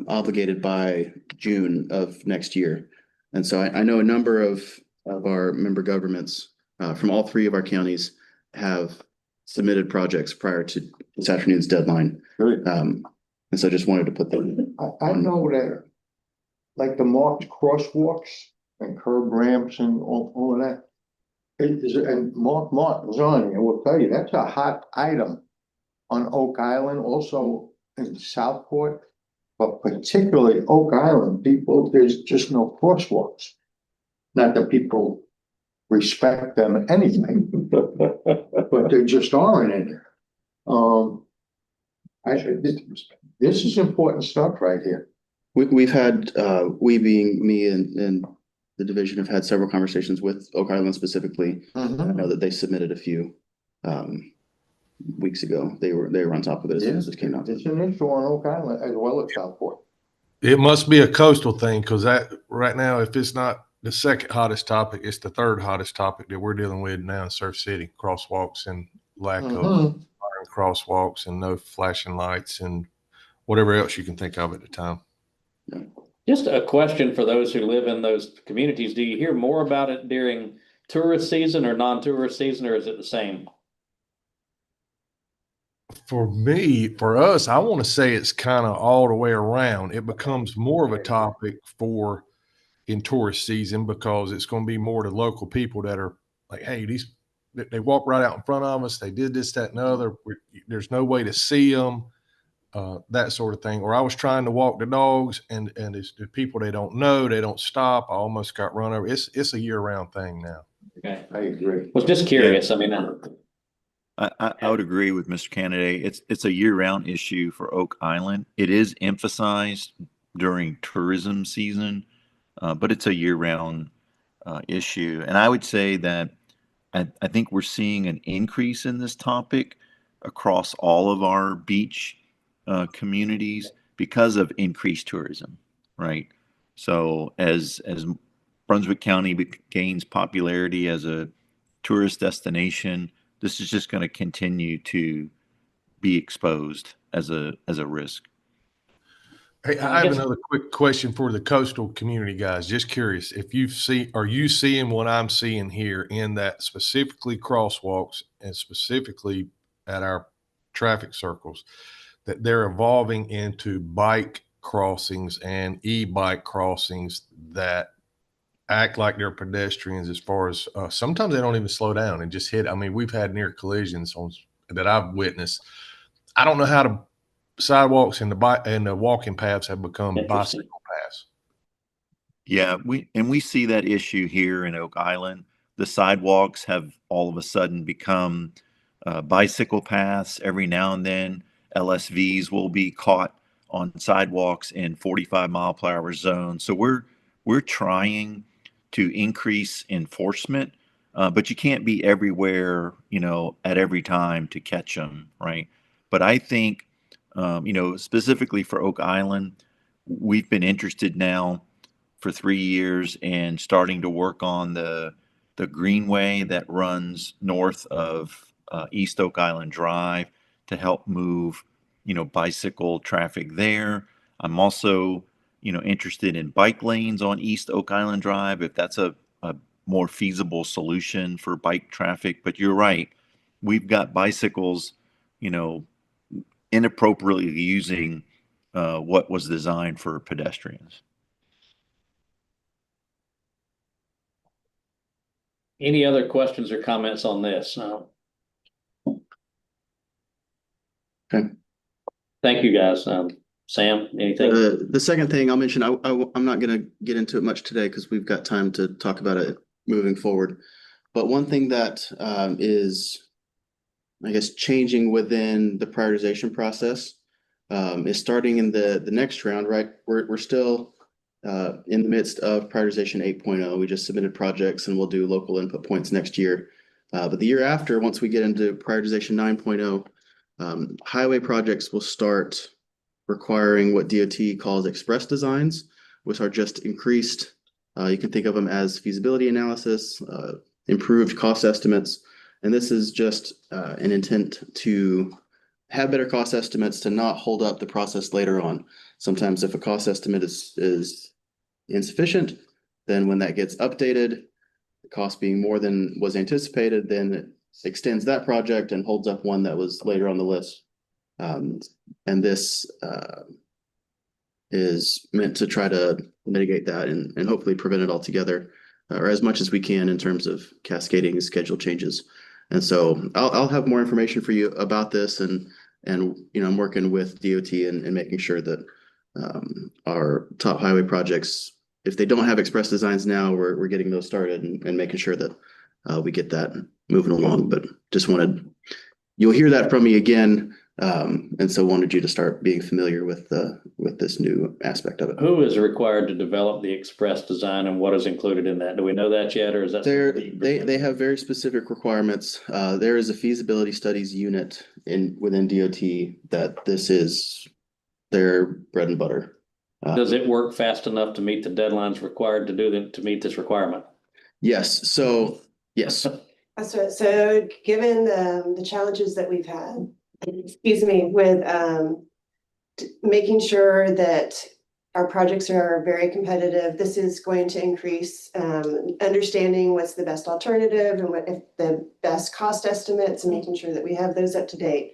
obligated by June of next year. And so I know a number of our member governments from all 3 of our counties have submitted projects prior to this afternoon's deadline. And so I just wanted to put them. I know that, like the marked crosswalks and curb ramps and all of that. And Mark was on it, I will tell you, that's a hot item on Oak Island, also in Southport. But particularly Oak Island, there's just no crosswalks. Not that people respect them anything, but they just aren't in there. This is important stuff right here. We've had, we being me and the division have had several conversations with Oak Island specifically. I know that they submitted a few weeks ago. They were on top of it as soon as it came out. It's an issue on Oak Island as well as Southport. It must be a coastal thing, because that right now, if it's not the second hottest topic, it's the third hottest topic that we're dealing with now in Surf City. Crosswalks and lack of crosswalks and no flashing lights and whatever else you can think of at the time. Just a question for those who live in those communities. Do you hear more about it during tourist season or non-tourist season, or is it the same? for me, for us, I want to say it's kind of all the way around. It becomes more of a topic for in tourist season because it's going to be more the local people that are like, hey, they walk right out in front of us. They did this, that, and the other. There's no way to see them, that sort of thing. Or I was trying to walk the dogs, and it's the people they don't know. They don't stop. I almost got run over. It's a year round thing now. Okay. I agree. Was just curious. I mean, I would agree with Mr. Candidate. It's a year-round issue for Oak Island. It is emphasized during tourism season, but it's a year-round issue. And I would say that I think we're seeing an increase in this topic across all of our beach communities because of increased tourism, right? So as Brunswick County gains popularity as a tourist destination, this is just going to continue to be exposed as a risk. Hey, I have another quick question for the coastal community guys. Just curious if are you seeing what I'm seeing here in that specifically crosswalks and specifically at our traffic circles, that they're evolving into bike crossings and e-bike crossings that act like they're pedestrians as far as sometimes they don't even slow down and just hit. I mean, we've had near collisions that I've witnessed. I don't know how to sidewalks and the walking paths have become bicycle paths. Yeah, we see that issue here in Oak Island. The sidewalks have all of a sudden become bicycle paths. Every now and then, LSVs will be caught on sidewalks in 45-mile-per-hour zones. So we're trying to increase enforcement, but you can't be everywhere, at every time to catch them, right? But I think, specifically for Oak Island, we've been interested now for 3 years and starting to work on the greenway that runs north of East Oak Island Drive to help move, bicycle traffic there. I'm also, interested in bike lanes on East Oak Island Drive, if that's a more feasible solution for bike traffic. But you're right, we've got bicycles, inappropriately using what was designed for pedestrians. any other questions or comments on this? Okay. Thank you, guys. Sam, anything? The second thing I'll mention, I'm not going to get into it much today because we've got time to talk about it moving forward. But one thing that is, I guess, changing within the prioritization process is starting in the next round, right? We're still in the midst of prioritization 8.0. We just submitted projects and we'll do local input points next year. But the year after, once we get into prioritization 9.0, highway projects will start requiring what DOT calls express designs, which are just increased. You can think of them as feasibility analysis, improved cost estimates. And this is just an intent to have better cost estimates to not hold up the process later on. Sometimes if a cost estimate is insufficient, then when that gets updated, the cost being more than was anticipated, then it extends that project and holds up one that was later on the list. And this is meant to try to mitigate that and hopefully prevent it altogether, or as much as we can in terms of cascading schedule changes. And so I'll have more information for you about this, and I'm working with DOT and making sure that our top highway projects, if they don't have express designs now, we're getting those started and making sure that we get that moving along. But just you'll hear that from me again. And so wanted you to start being familiar with this new aspect of it. Who is required to develop the express design and what is included in that? Do we know that yet, or is that? They have very specific requirements. There is a feasibility studies unit within DOT that this is their bread and butter. Does it work fast enough to meet the deadlines required to meet this requirement? Yes. So yes. So given the challenges that we've had, with making sure that our projects are very competitive, this is going to increase understanding what's the best alternative and what if the best cost estimates, and making sure that we have those up to date.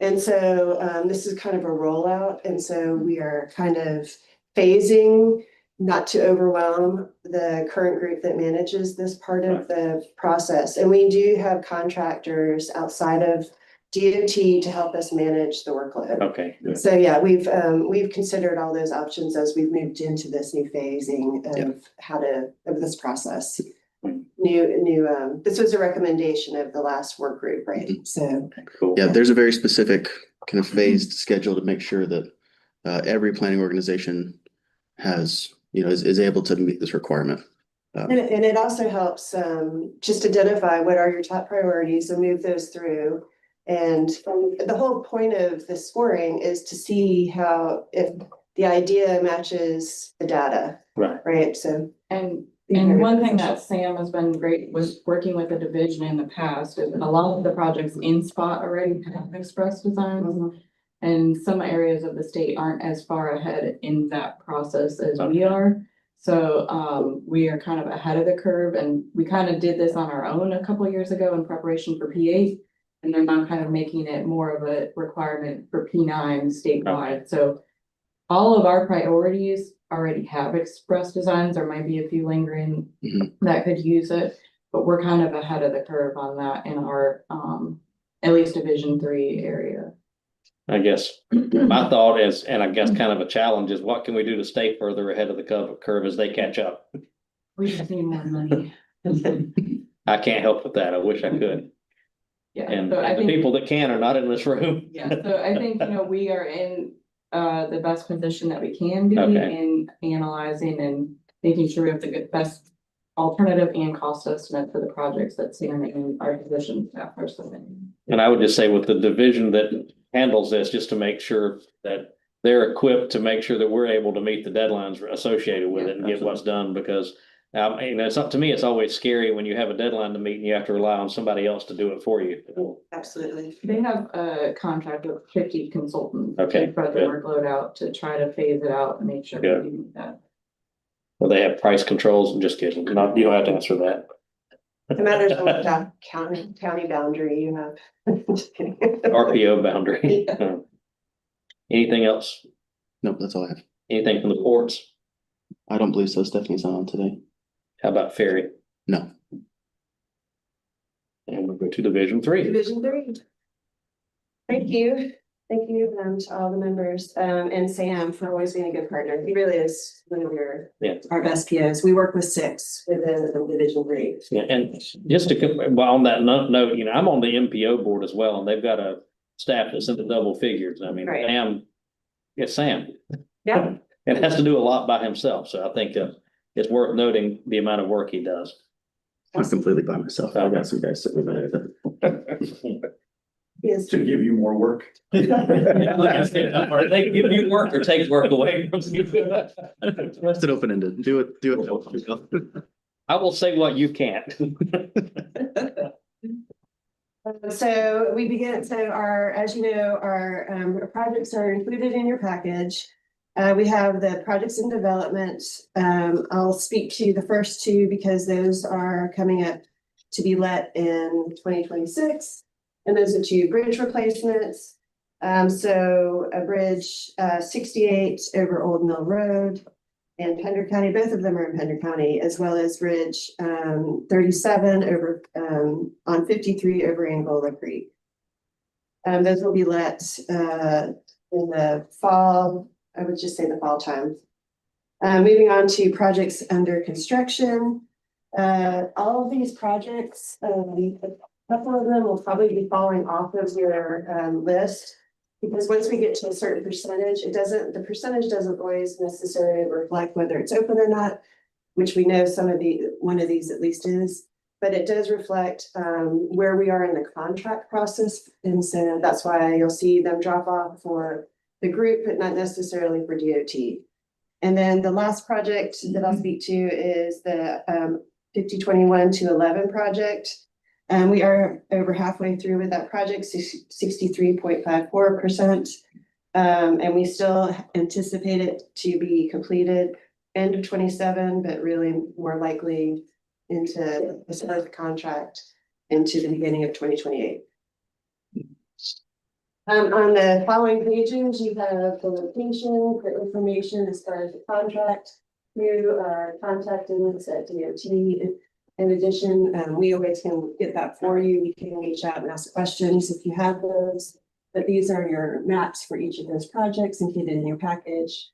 And so this is kind of a rollout. And so we are kind of phasing, not to overwhelm the current group that manages this part of the process. And we do have contractors outside of DOT to help us manage the workload. Okay. So yeah, we've considered all those options as we've moved into this new phasing of this process. This was a recommendation of the last work group, right? So Cool. Yeah, there's a very specific kind of phased schedule to make sure that every planning organization has, is able to meet this requirement. and it also helps just identify what are your top priorities and move those through. And the whole point of the scoring is to see if the idea matches the data. Right. So And one thing that Sam has been great was working with the division in the past, is a lot of the projects in spot already have express designs. And some areas of the state aren't as far ahead in that process as we are. So we are kind of ahead of the curve, and we kind of did this on our own a couple of years ago in preparation for P8. And they're now kind of making it more of a requirement for P9 statewide. So all of our priorities already have express designs. There might be a few lingering that could use it, but we're kind of ahead of the curve on that in our at least Division 3 area. I guess my thought is, and I guess kind of a challenge, is what can we do to stay further ahead of the curve as they catch up? We just need more money. I can't help with that. I wish I could. Yeah, And so I the think, people that can are not in this room. yeah, so I think, we are in the best position that we can be Okay. in analyzing and making sure we have the best alternative and cost estimate for the projects that Sam and our position staff are submitting. And I would just say with the division that handles this, just to make sure that they're equipped to make sure that we're able to meet the deadlines associated with it and get what's done, because it's up to me, it's always scary when you have a deadline to meet and you have to rely on somebody else to do it for you. absolutely. They have a contract with 50 consultants. Okay, To spread the good. workload out to try to phase it out and make sure Good. we do that. Well, they have price controls. I'm just kidding. You don't have to answer that. No matter what county boundary you have. Just kidding. RPO boundary. Anything else? Nope, that's all I have. Anything from the courts? I don't believe so. Stephanie's not on today. How about ferry? No. And we'll go to Division 3. Division 3. Thank you. Thank you to all the members and Sam for always being a good partner. He really is one of our best POs. We work with 6 within the Division 3. Yeah, and just on that note, I'm on the MPO board as well, and they've got a staff that's in the double figures. I mean, Right. Sam. Yeah. And has to do a lot by himself. So I think it's worth noting the amount of work he does. I'm completely by myself. I've got some guys sitting over there. Yes. To give you more work. Or they give you work or take work away from you. Left it open-ended. Do it. I will say what you can't. So we begin, as you know, our projects are included in your package. We have the projects in development. I'll speak to the first 2 because those are coming up to be let in 2026. And those are 2 bridge replacements. So a bridge 68 over Old Mill Road in Pender County, both of them are in Pender County, as well as bridge 37 over on 53 over Angola Creek. Those will be let in the fall. I would just say the fall time. Moving on to projects under construction. All of these projects, a couple of them will probably be falling off of your list, because once we get to a certain percentage, the percentage doesn't always necessarily reflect whether it's open or not, which we know one of these at least is, but it does reflect where we are in the contract process. And so that's why you'll see them drop off for the group, but not necessarily for DOT. And then the last project that I'll speak to is the 5021-11 project. We are over halfway through with that project, 63.54%. And we still anticipate it to be completed end of 27, but really more likely into the start of the contract into the beginning of 2028. On the following pages, you have the location for information as far as the contract through our contact us at DOT. In addition, we always can get that for you. We can reach out and ask questions if you have those. But these are your maps for each of those projects included in your package.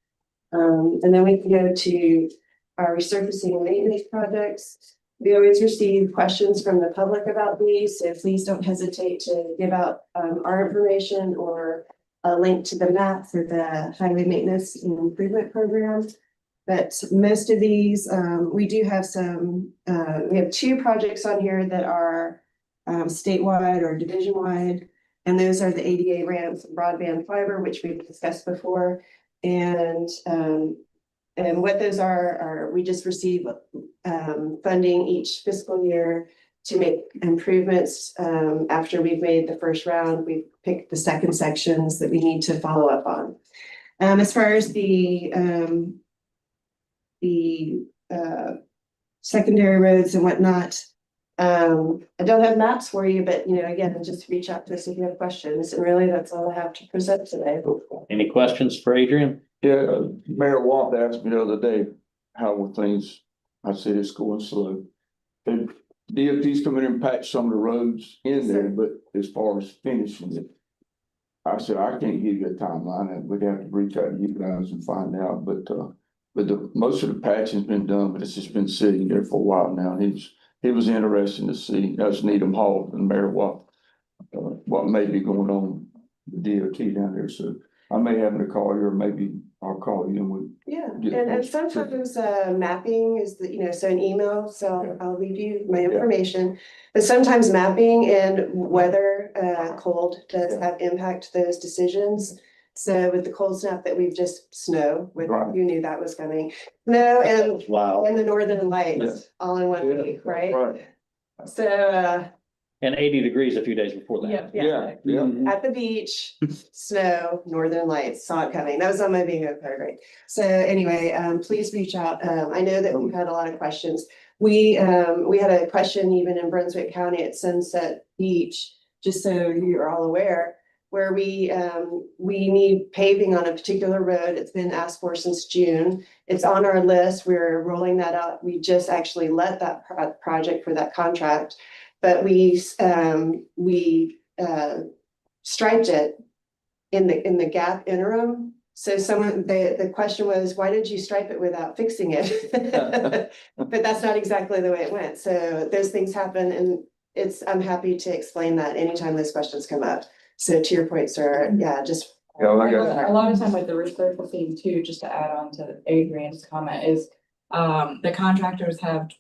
And then we can go to our resurfacing and maintenance projects. We always receive questions from the public about these, so please don't hesitate to give out our information or a link to the map for the highway maintenance and improvement program. But most of these, we do have some, we have 2 projects on here that are statewide or division-wide, and those are the ADA ramps and broadband fiber, which we've discussed before. And what those are we just receive funding each fiscal year to make improvements. After we've made the first round, we've picked the second sections that we need to follow up on. As far as the secondary roads and whatnot, I don't have maps for you, but again, just reach out to us if you have questions. And really, that's all I have to present today. Any questions for Adrian? Yeah, Mayor Watt asked me the other day, how were things? I said it's going slow. And DOT's coming in and patch some of the roads in there, but as far as finishing it, I said, I can't give you a timeline. We'd have to reach out to you guys and find out, but most of the patching's been done, but it's just been sitting there for a while now. And he was interested to see, that's Needham Hall and Mayor Watt, what may be going on with DOT down there. So I may have to call you, or maybe I'll call you and we. Yeah, and sometimes mapping is so an email, so I'll leave you my information. But sometimes mapping and weather, cold does have impact those decisions. So with the cold snap that we've just snow, you knew that was coming. Snow and the northern lights all in one week, right? So And 80 degrees a few days before that. Yeah. at the beach, snow, northern lights, saw it coming. That was on my bingo card, right? So anyway, please reach out. I know that we've had a lot of questions. We had a question even in Brunswick County at Sunset Beach, just so you're all aware, where we need paving on a particular road. It's been asked for since June. It's on our list. We're rolling that out. We just actually let that project for that contract. But we striped it in the gap interim. So the question was, why did you stripe it without fixing it? But that's not exactly the way it went. So those things happen, and I'm happy to explain that anytime those questions come up. So to your point, sir, just. A lot of time with the resurfacing too, just to add on to Adrian's comment, is the contractors have,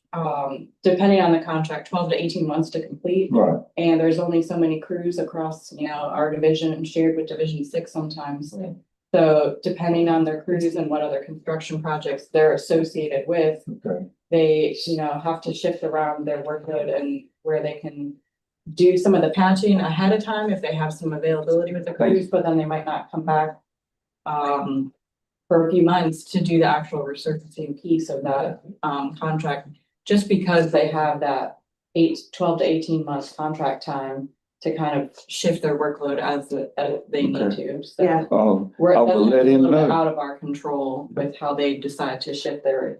depending on the contract, 12 to 18 months to complete. Right. And there's only so many crews across, our division, and shared with Division 6 sometimes. Right. So depending on their crews and what other construction projects they're associated with, Okay. they, have to shift around their workload and where they can do some of the patching ahead of time if they have some availability with the crews, but then they might not come back for a few months to do the actual resurfacing piece of that contract, just because they have that 12 to 18 months contract time to kind of shift their workload as they need to. So Yeah. we're I will let him know. out of our control with how they decide to shift their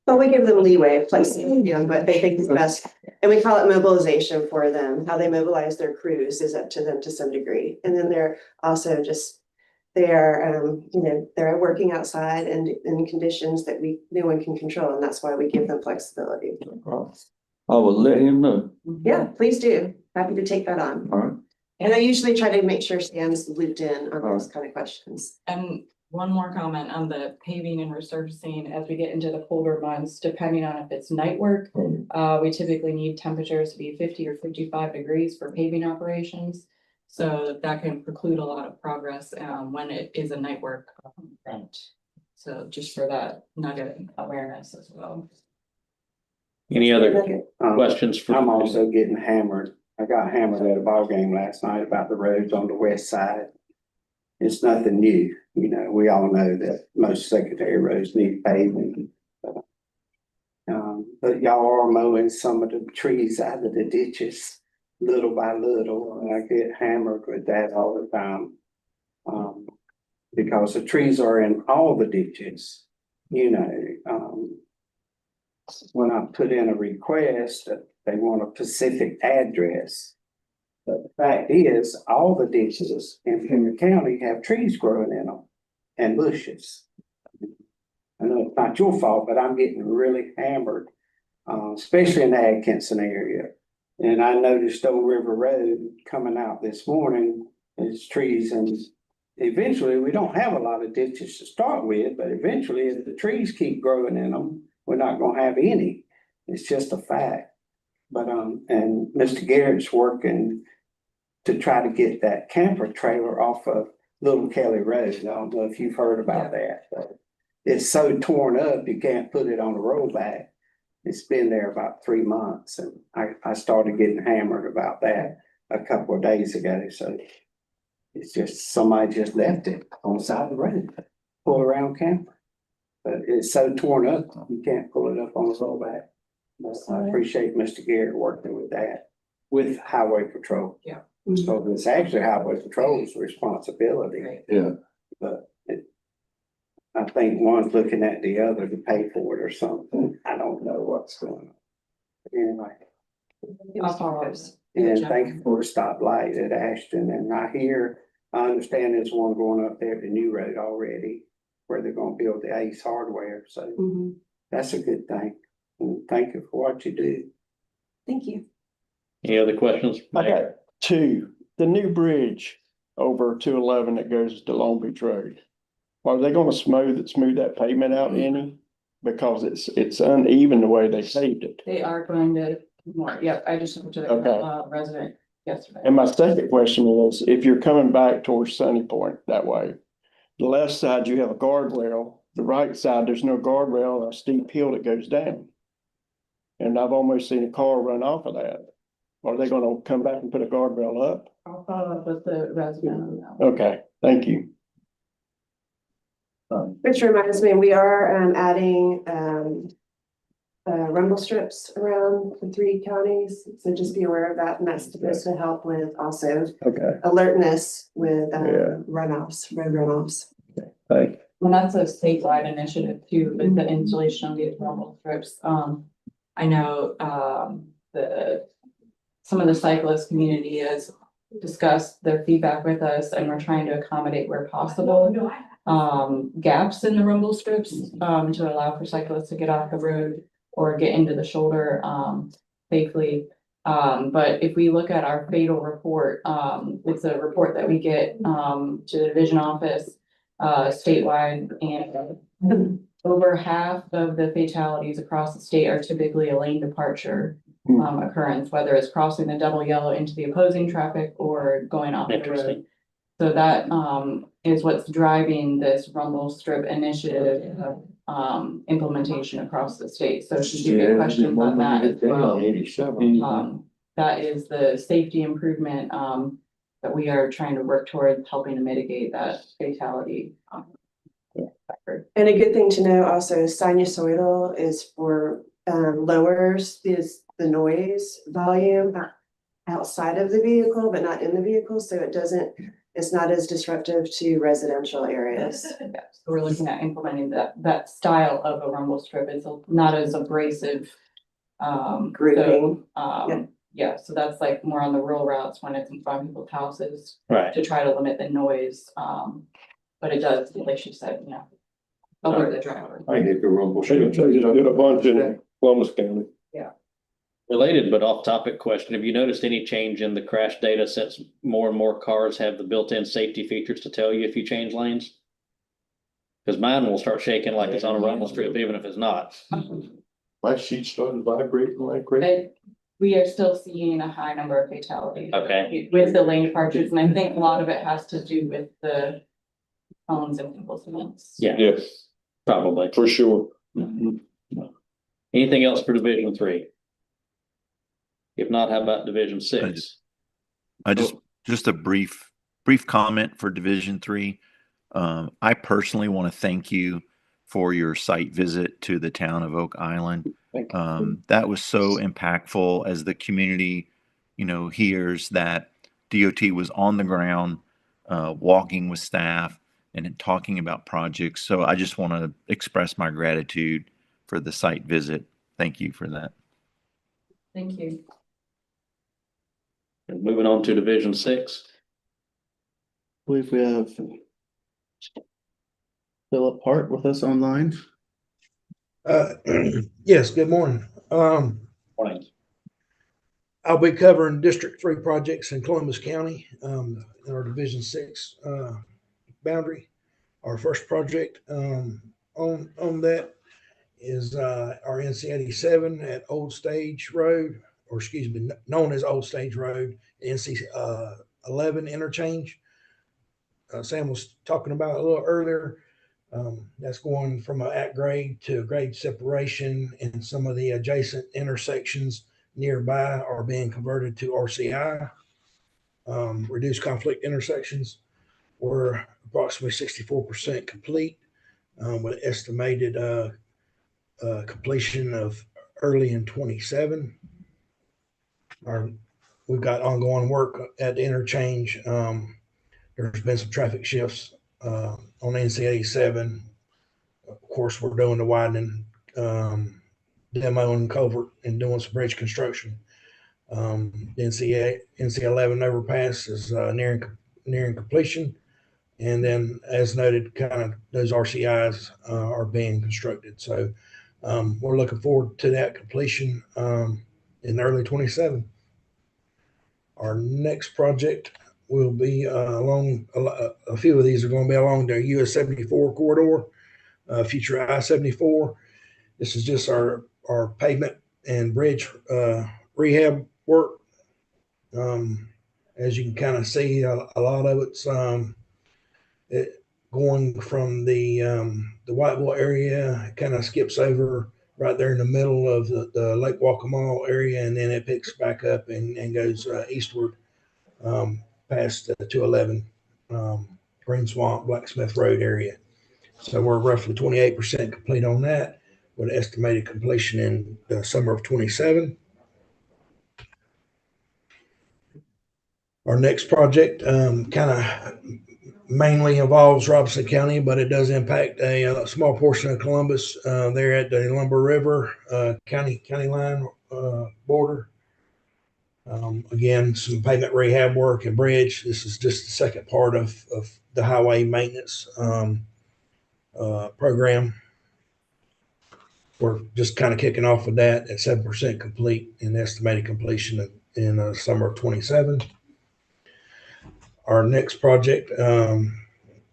But we give them leeway, flexibility on what they think is best. And we call it mobilization for them. How they mobilize their crews is up to them to some degree. And then they're also they're working outside and in conditions that no one can control. And that's why we give them flexibility. I will let him know. Yeah, please do. Happy to take that on. All right. And I usually try to make sure Sam's looped in on those kind of questions. And one more comment on the paving and resurfacing as we get into the colder months, depending on if it's night work. We typically need temperatures to be 50 or 55 degrees for paving operations. So that can preclude a lot of progress when it is a night work event. So just for that nugget awareness as well. Any other questions for? I'm also getting hammered. I got hammered at a ball game last night about the roads on the west side. It's nothing new. We all know that most secondary roads need paving. But y'all are mowing some of the trees out of the ditches. little by little, and I get hammered with that all the time. Because the trees are in all the ditches, you know, when I put in a request, they want a specific address. But the fact is, all the ditches in Henry County have trees growing in them and bushes. I know it's not your fault, but I'm getting really hammered, especially in the Atkinson area. And I noticed Old River Road coming out this morning, there's trees, and eventually we don't have a lot of ditches to start with, but eventually if the trees keep growing in them, we're not gonna have any. It's just a fact. But, and Mr. Garrett's working to try to get that camper trailer off of Little Kelly Road. I don't know if you've heard about that, but it's so torn up, you can't put it on the rollback. It's been there about 3 months, and I started getting hammered about that a couple of days ago, so it's just, somebody just left it on the side of the road, pull around camper. But it's so torn up, you can't pull it up on the rollback. But I appreciate Mr. Garrett working with that, with Highway Patrol. Yeah. So it's actually Highway Patrol's responsibility. Yeah. But I think one's looking at the other to pay for it or something. I don't know what's going on. Anyway. I'll follow up. And thank you for the stoplight at Ashton. And I understand there's one going up there at the new road already, where they're gonna build the Ace Hardware. So that's a good thing. And thank you for what you do. Thank you. Any other questions? I got two. The new bridge over 211 that goes to Long Beach Road. Are they gonna smooth that pavement out any? Because it's uneven the way they paved it. They are going to more, yep, I just talked to the Okay. resident yesterday. And my second question is, if you're coming back towards Sunny Point that way, the left side you have a guardrail, the right side, there's no guardrail and a steep hill that goes down. And I've almost seen a car run off of that. Are they gonna come back and put a guardrail up? I'll follow up with the resident on that one. Okay, thank you. Which reminds me, we are adding rumble strips around the 3 counties. So just be aware of that, and that's supposed to help with also Okay, alertness with Yeah. road runoffs. thank you. And that's a statewide initiative too, with the installation of these rumble strips. I know, some of the cyclist community has discussed their feedback with us, and we're trying to accommodate where possible. Gaps in the rumble strips, to allow for cyclists to get off the road or get into the shoulder, safely. But if we look at our fatal report, it's a report that we get, to the division office, statewide, and over half of the fatalities across the state are typically a lane departure occurrence, whether it's crossing the double yellow into the opposing traffic or going off the road. Interesting. So that is what's driving this rumble strip initiative implementation across the state. So should you get questions on that as well? That is the safety improvement that we are trying to work towards helping to mitigate that fatality. Factor. And a good thing to know also is sinusoidal is for lowers the noise volume outside of the vehicle, but not in the vehicle, so it's not as disruptive to residential areas. Yeah, so we're looking at implementing that style of a rumble strip. It's not as abrasive. Grouping. Yeah, so that's like more on the rural routes when it's in front of people's houses Right. to try to limit the noise. But it does, like she said, alert the driver. I get the rumble. They just did a bunch in Columbus County. Related but off-topic question, have you noticed any change in the crash data since more and more cars have the built-in safety features to tell you if you change lanes? Because mine will start shaking like it's on a rumble strip, even if it's not. My sheet started vibrating like crazy. But we are still seeing a high number of fatalities. Okay. With the lane departures, and I think a lot of it has to do with the phones and people's hands. Yeah. Yes, Probably. for sure. Anything else for Division 3? If not, how about Division 6? Just a brief comment for Division 3. I personally want to thank you for your site visit to the town of Oak Island. Thank you. That was so impactful as the community hears that DOT was on the ground, walking with staff and talking about projects. So I just want to express my gratitude for the site visit. Thank you for that. Thank you. And moving on to Division 6. I believe we have Philip Hart with us online. Yes, good morning. Morning. I'll be covering District 3 projects in Columbus County, in our Division 6 boundary. Our first project on that is our NC 87 at Old Stage Road, or excuse me, known as Old Stage Road, NC 11 interchange. Sam was talking about a little earlier. That's going from an at grade to a grade separation, and some of the adjacent intersections nearby are being converted to RCI, reduced conflict intersections. We're approximately 64% complete, with estimated completion of early in 27. We've got ongoing work at the interchange. There's been some traffic shifts on NC 87. Of course, we're doing the widening, demo and culvert, and doing some bridge construction. NC 11 overpass is nearing completion, and then, as noted, kind of those RCIs are being constructed. So we're looking forward to that completion in early 27. Our next project will be along a few of these are going to be along the US 74 corridor, future I-74. This is just our pavement and bridge rehab work. As you can kind of see, a lot of it's going from the Whiteville area. It kind of skips over right there in the middle of the Lake Waccamaw area, and then it picks back up and goes eastward past 211 Green Swamp, Blacksmith Road area. So we're roughly 28% complete on that, with estimated completion in the summer of 27. Our next project kind of mainly involves Robeson County, but it does impact a small portion of Columbus. There at the Lumber River county line border. Again, some pavement rehab work and bridge. This is just the second part of the highway maintenance program. We're just kind of kicking off with that at 7% complete, and estimated completion in summer of 27. Our next project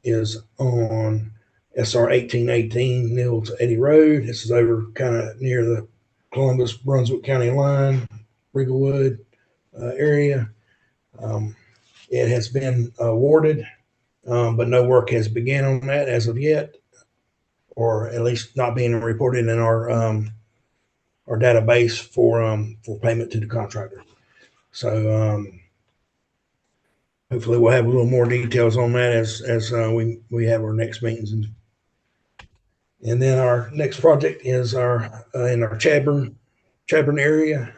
is on SR 1818 Neal to Eddy Road. This is over kind of near the Columbus Brunswick County line, Rigglewood area. It has been awarded, but no work has begun on that as of yet, or at least not being reported in our database for payment to the contractor. So hopefully we'll have a little more details on that as we have our next meetings. And then our next project is in our Chadburn area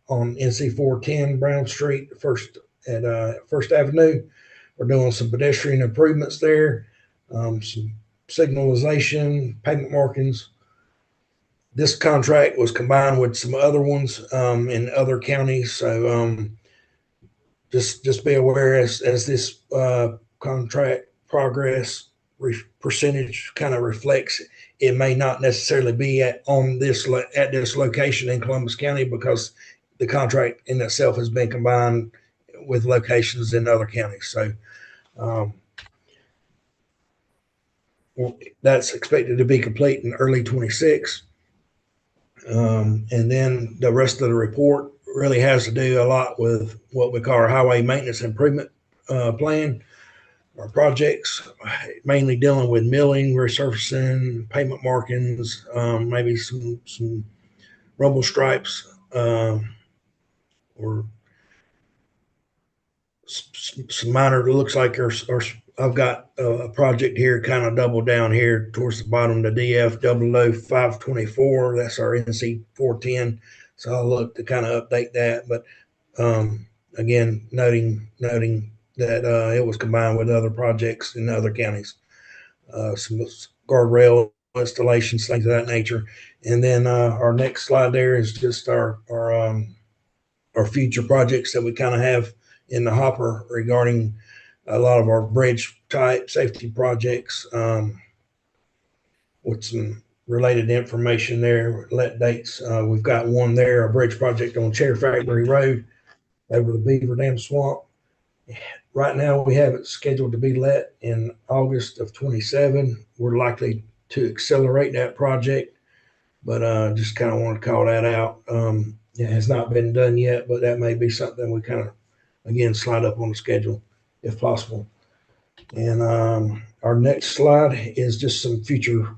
on NC 410 Brown Street, First Avenue. We're doing some pedestrian improvements there, some signalization, pavement markings. This contract was combined with some other ones in other counties. So just be aware as this contract progress percentage kind of reflects, it may not necessarily be at this location in Columbus County, because the contract in itself has been combined with locations in other counties. So that's expected to be complete in early 26. And then the rest of the report really has to do a lot with what we call our highway maintenance improvement plan. Our projects mainly dealing with milling, resurfacing, pavement markings, maybe some rumble stripes, or some minor. It looks like I've got a project here kind of double down here towards the bottom, the DF 00524. That's our NC 410. So I'll look to kind of update that. But Again, noting that it was combined with other projects in other counties, some guardrail installations, things of that nature. And then our next slide there is just our future projects that we kind of have in the hopper regarding a lot of our bridge type safety projects, with some related information there, let dates. We've got one there, a bridge project on Chair Factory Road over the Beaver Dam Swamp. Right now, we have it scheduled to be let in August of 27. We're likely to accelerate that project, but just kind of want to call that out. It has not been done yet, but that may be something we kind of, again, slide up on the schedule if possible. And our next slide is just some future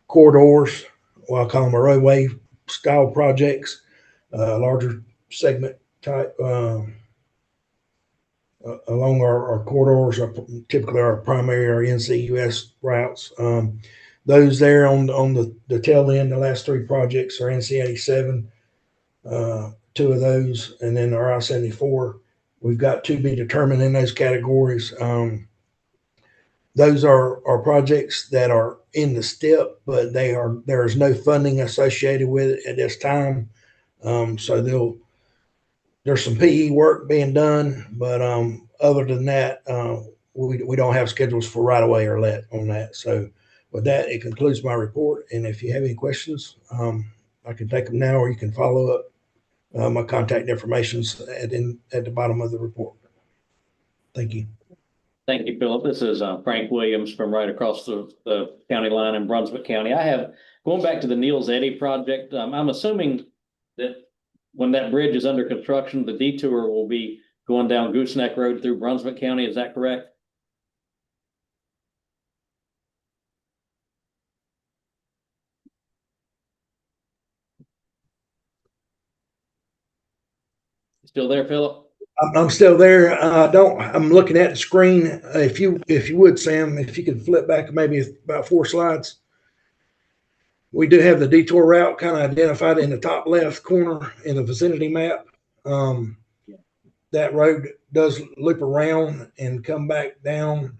corridors, well, I call them roadway style projects, larger segment type along our corridors, typically our primary, our NCUS routes. Those there on the tail end, the last three projects are NC 87, two of those, and then our I-74. We've got to be determined in those categories. Those are projects that are in the STIP, but there is no funding associated with it at this time. So there's some PE work being done, but other than that, we don't have schedules for right away or let on that. So with that, it concludes my report. And if you have any questions, I can take them now, or you can follow up. My contact information's at the bottom of the report. Thank you. Thank you, Philip. This is Frank Williams from right across the county line in Brunswick County. Going back to the Niels Eddy project, I'm assuming that when that bridge is under construction, the detour will be going down Gooseneck Road through Brunswick County. Is that correct? Still there, Philip? I'm still there. I'm looking at the screen. If you would, Sam, if you could flip back maybe about 4 slides. We do have the detour route kind of identified in the top left corner in the vicinity map. That road does loop around and come back down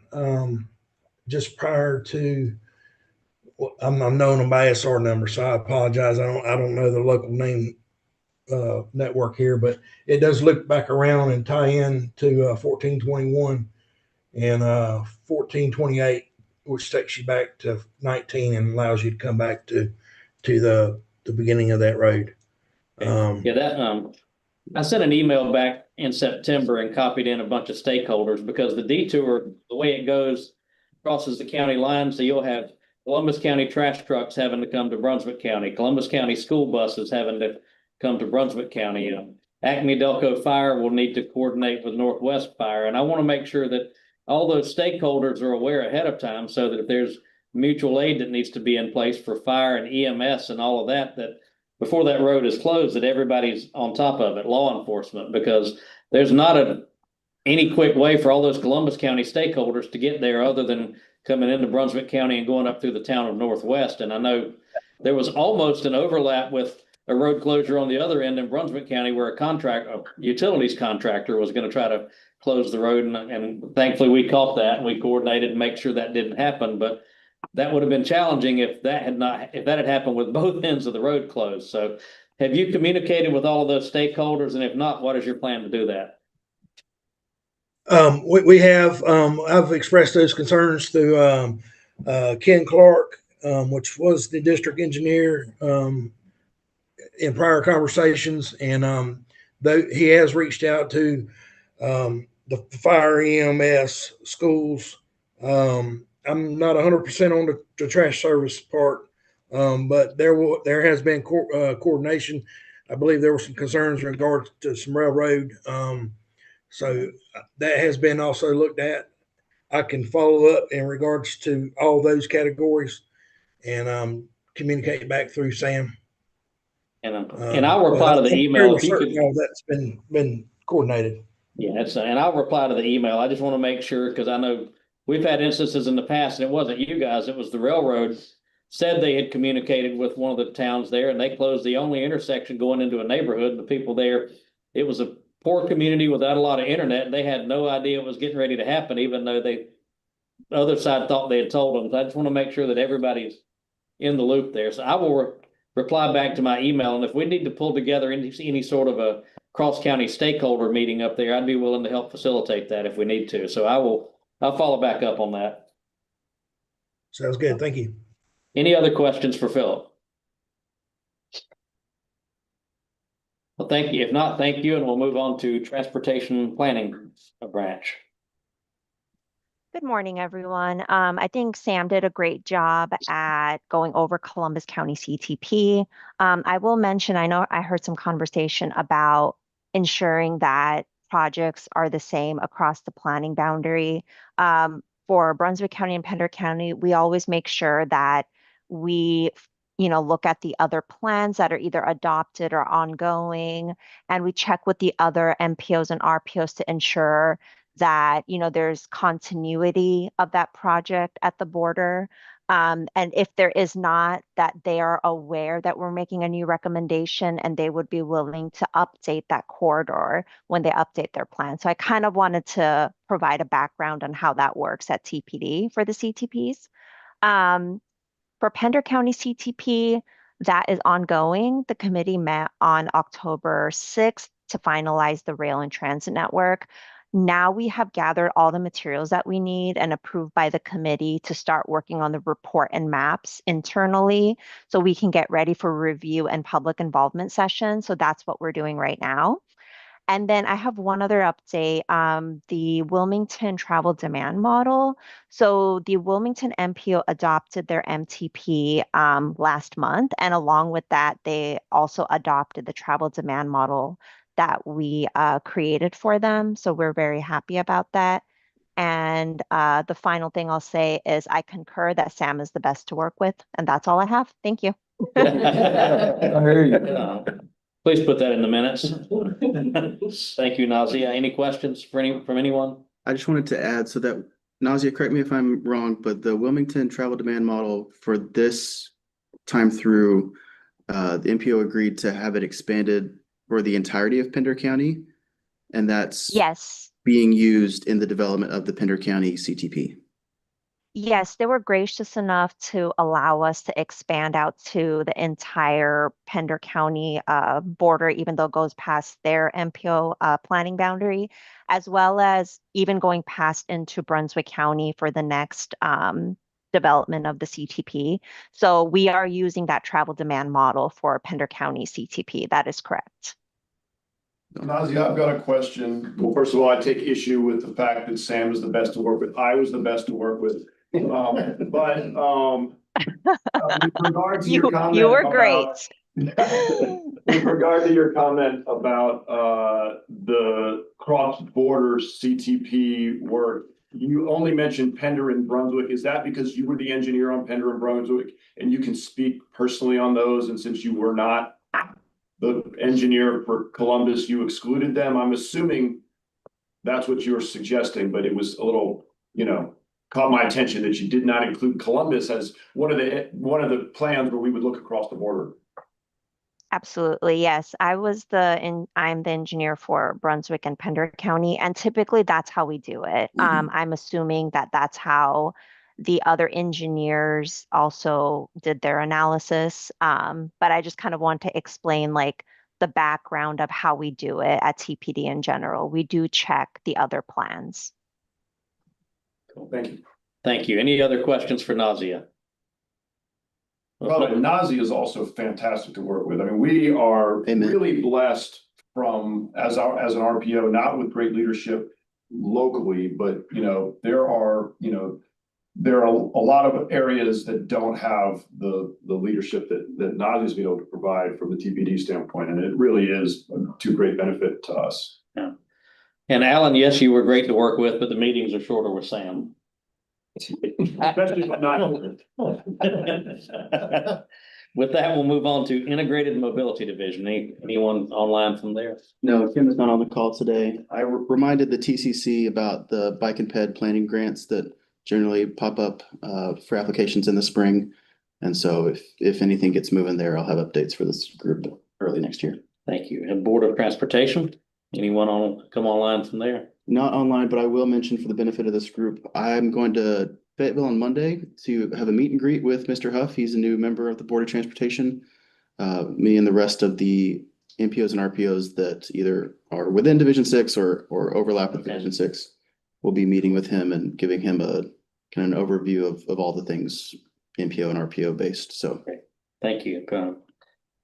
just prior to. I'm known them by SR number, so I apologize. I don't know the local name network here, but it does loop back around and tie in to 1421 and 1428, which takes you back to 19 and allows you to come back to the beginning of that road. I sent an email back in September and copied in a bunch of stakeholders, because the detour, the way it goes, crosses the county line. So you'll have Columbus County trash trucks having to come to Brunswick County, Columbus County school buses having to come to Brunswick County. Acme Delco Fire will need to coordinate with Northwest Fire. And I want to make sure that all those stakeholders are aware ahead of time, so that if there's mutual aid that needs to be in place for fire and EMS and all of that, that before that road is closed, that everybody's on top of it, law enforcement, because there's not any quick way for all those Columbus County stakeholders to get there other than coming into Brunswick County and going up through the town of Northwest. And I know there was almost an overlap with a road closure on the other end in Brunswick County, where a utilities contractor was going to try to close the road. And thankfully we caught that and we coordinated to make sure that didn't happen. But that would have been challenging if that had happened with both ends of the road closed. So have you communicated with all of those stakeholders? And if not, what is your plan to do that? We have, I've expressed those concerns through Ken Clark, which was the district engineer, in prior conversations, and he has reached out to the fire, EMS, schools. I'm not 100% on the trash service part, but there has been coordination. I believe there were some concerns in regards to some railroad, so that has been also looked at. I can follow up in regards to all those categories and communicate back through Sam. And I'll reply to the email. If you could, all that's been coordinated. Yeah, and I'll reply to the email. I just want to make sure, because I know we've had instances in the past, and it wasn't you guys, it was the railroad said they had communicated with one of the towns there, and they closed the only intersection going into a neighborhood. The people there it was a poor community without a lot of internet, and they had no idea it was getting ready to happen, even though the other side thought they had told them. So I just want to make sure that everybody's in the loop there. So I will reply back to my email, and if we need to pull together any sort of a cross-county stakeholder meeting up there, I'd be willing to help facilitate that if we need to. So I'll follow back up on that. Sounds good. Thank you. Any other questions for Philip? Well, thank you. If not, thank you, and we'll move on to transportation planning branch. Good morning, everyone. I think Sam did a great job at going over Columbus County CTP. I will mention, I know I heard some conversation about ensuring that projects are the same across the planning boundary. For Brunswick County and Pender County, we always make sure that we look at the other plans that are either adopted or ongoing, and we check with the other MPOs and RPOs to ensure that there's continuity of that project at the border. And if there is not, that they are aware that we're making a new recommendation and they would be willing to update that corridor when they update their plan. So I kind of wanted to provide a background on how that works at TPD for the CTPs. For Pender County CTP, that is ongoing. The committee met on October 6th to finalize the rail and transit network. Now we have gathered all the materials that we need and approved by the committee to start working on the report and maps internally so we can get ready for review and public involvement session. So that's what we're doing right now. And then I have one other update, the Wilmington travel demand model. So the Wilmington MPO adopted their MTP last month. And along with that, they also adopted the travel demand model that we created for them. So we're very happy about that. And the final thing I'll say is I concur that Sam is the best to work with. And that's all I have. Thank you. I hear you. Please put that in the minutes. Thank you, Nazia. Any questions from anyone? I just wanted to add so that, Nazia, correct me if I'm wrong, but the Wilmington travel demand model for this time through, the MPO agreed to have it expanded for the entirety of Pender County, and that's being used in the development of the Pender County CTP. Yes, they were gracious enough to allow us to expand out to the entire Pender County border, even though it goes past their MPO planning boundary, as well as even going past into Brunswick County for the next development of the CTP. So we are using that travel demand model for Pender County CTP. That is correct. Nazia, I've got a question. Well, first of all, I take issue with the fact that Sam is the best to work with. I was the best to work with. With regard to your comment, you were great. With regard to your comment about the cross-border CTP work, you only mentioned Pender and Brunswick. Is that because you were the engineer on Pender and Brunswick and you can speak personally on those? And since you were not the engineer for Columbus, you excluded them? I'm assuming that's what you were suggesting, but it was a little, caught my attention that you did not include Columbus as one of the plans where we would look across the border. Absolutely, yes. I'm the engineer for Brunswick and Pender County, and typically that's how we do it. I'm assuming that that's how the other engineers also did their analysis. But I just kind of want to explain the background of how we do it at TPD in general. We do check the other plans. Cool. Thank you. Thank you. Any other questions for Nazia? Well, Nazia is also fantastic to work with. I mean, we are really blessed as an RPO, not with great leadership locally, but there are a lot of areas that don't have the leadership that Nazia's been able to provide from the TPD standpoint, and it really is to great benefit to us. Yeah. And Alan, yes, you were great to work with, but the meetings are shorter with Sam. Especially if I'm not. With that, we'll move on to Integrated Mobility Division. Anyone online from there? No, Kim is not on the call today. I reminded the TCC about the bike and ped planning grants that generally pop up for applications in the spring. And so if anything gets moving there, I'll have updates for this group early next year. Thank you. And Board of Transportation, anyone come online from there? Not online, but I will mention for the benefit of this group, I'm going to Fayetteville on Monday to have a meet and greet with Mr. Huff. He's a new member of the Board of Transportation. Me and the rest of the MPOs and RPOs that either are within Division 6 or overlap with Division 6. We'll be meeting with him and giving him a kind of an overview of all the things MPO and RPO based. So thank you.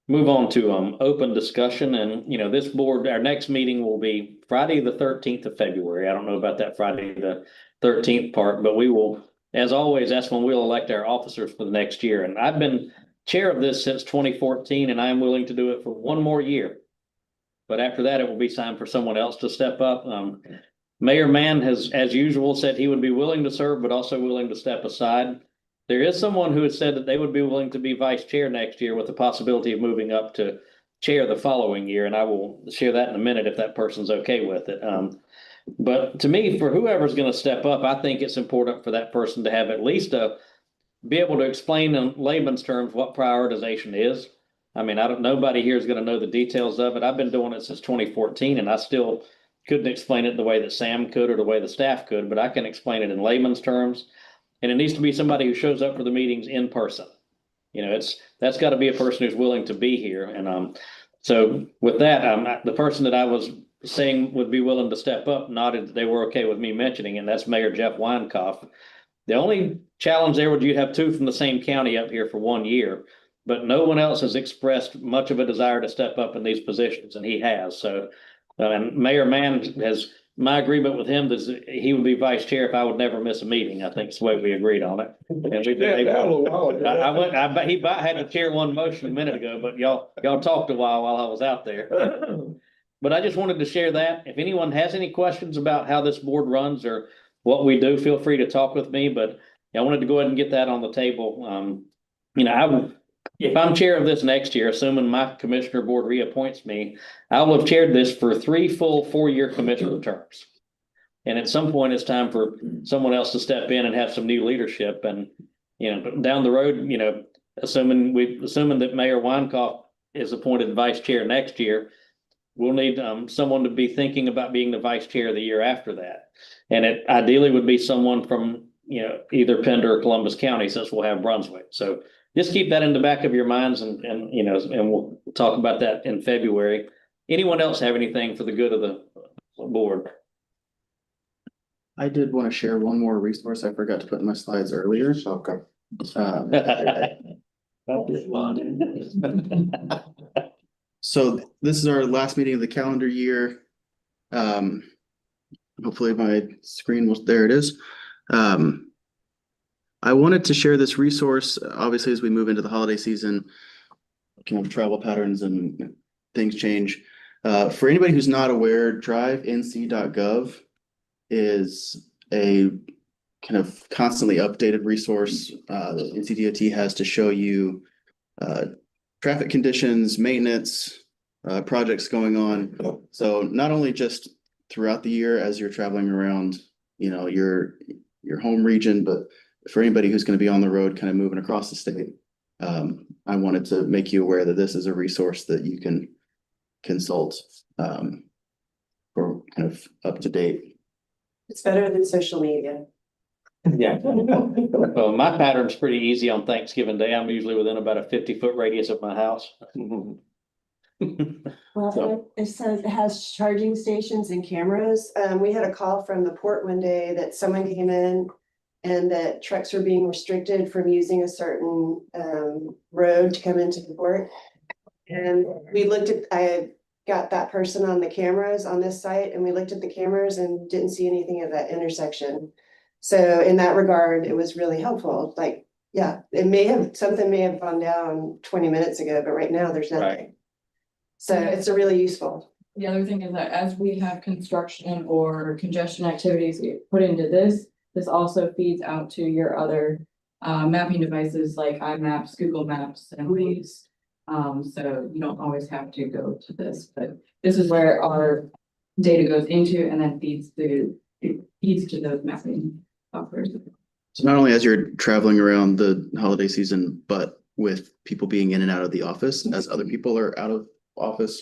Move on to open discussion, and this board, our next meeting will be Friday the 13th of February. I don't know about that Friday the 13th part, but we will, as always, that's when we'll elect our officers for the next year. And I've been chair of this since 2014, and I am willing to do it for one more year. But after that, it will be time for someone else to step up. Mayor Mann has, as usual, said he would be willing to serve, but also willing to step aside. There is someone who has said that they would be willing to be vice chair next year with the possibility of moving up to chair the following year. And I will share that in a minute if that person's okay with it. But to me, for whoever's going to step up, I think it's important for that person to have at least be able to explain in layman's terms what prioritization is. I mean, nobody here is going to know the details of it. I've been doing it since 2014, and I still couldn't explain it the way that Sam could or the way the staff could, but I can explain it in layman's terms. And it needs to be somebody who shows up for the meetings in person. That's got to be a person who's willing to be here. And so with that, the person that I was saying would be willing to step up nodded that they were okay with me mentioning, and that's Mayor Jeff Weinkoff. The only challenge there would you'd have two from the same county up here for 1 year, but no one else has expressed much of a desire to step up in these positions, and he has. So, and Mayor Mann has. My agreement with him is he would be vice chair if I would never miss a meeting. I think it's the way we agreed on it. And he had to chair one motion a minute ago, but y'all talked a while I was out there. But I just wanted to share that. If anyone has any questions about how this board runs or what we do, feel free to talk with me. But I wanted to go ahead and get that on the table. If I'm chair of this next year, assuming my commissioner board reappoints me, I will have chaired this for 3 full 4-year commissioner terms. And at some point, it's time for someone else to step in and have some new leadership. And, down the road, assuming that Mayor Weinkoff is appointed vice chair next year, we'll need someone to be thinking about being the vice chair the year after that. And it ideally would be someone from, either Pender or Columbus County, since we'll have Brunswick. So just keep that in the back of your minds, and we'll talk about that in February. Anyone else have anything for the good of the board? I did want to share one more resource I forgot to put in my slides earlier. Okay. So this is our last meeting of the calendar year. Hopefully my screen was, there it is. I wanted to share this resource, obviously, as we move into the holiday season, travel patterns and things change. For anybody who's not aware, drivenc.gov is a kind of constantly updated resource that NCDOT has to show you traffic conditions, maintenance, projects going on. So not only just throughout the year as you're traveling around, your home region, but for anybody who's going to be on the road, kind of moving across the state. I wanted to make you aware that this is a resource that you can consult for kind of up to date. It's better than social media. Yeah. Well, my pattern's pretty easy on Thanksgiving Day. I'm usually within about a 50-foot radius of my house. Well, it says it has charging stations and cameras. We had a call from the port one day that someone came in and that trucks were being restricted from using a certain road to come into the port. And I got that person on the cameras on this site, and we looked at the cameras and didn't see anything at that intersection. So in that regard, it was really helpful. Like, yeah, something may have gone down 20 minutes ago, but right now there's nothing. Right. So it's a really useful. The other thing is that as we have construction or congestion activities put into this also feeds out to your other mapping devices like iMaps, Google Maps, and Waze. So you don't always have to go to this, but this is where our data goes into and then feeds to those mapping softwares. So not only as you're traveling around the holiday season, but with people being in and out of the office, as other people are out of office,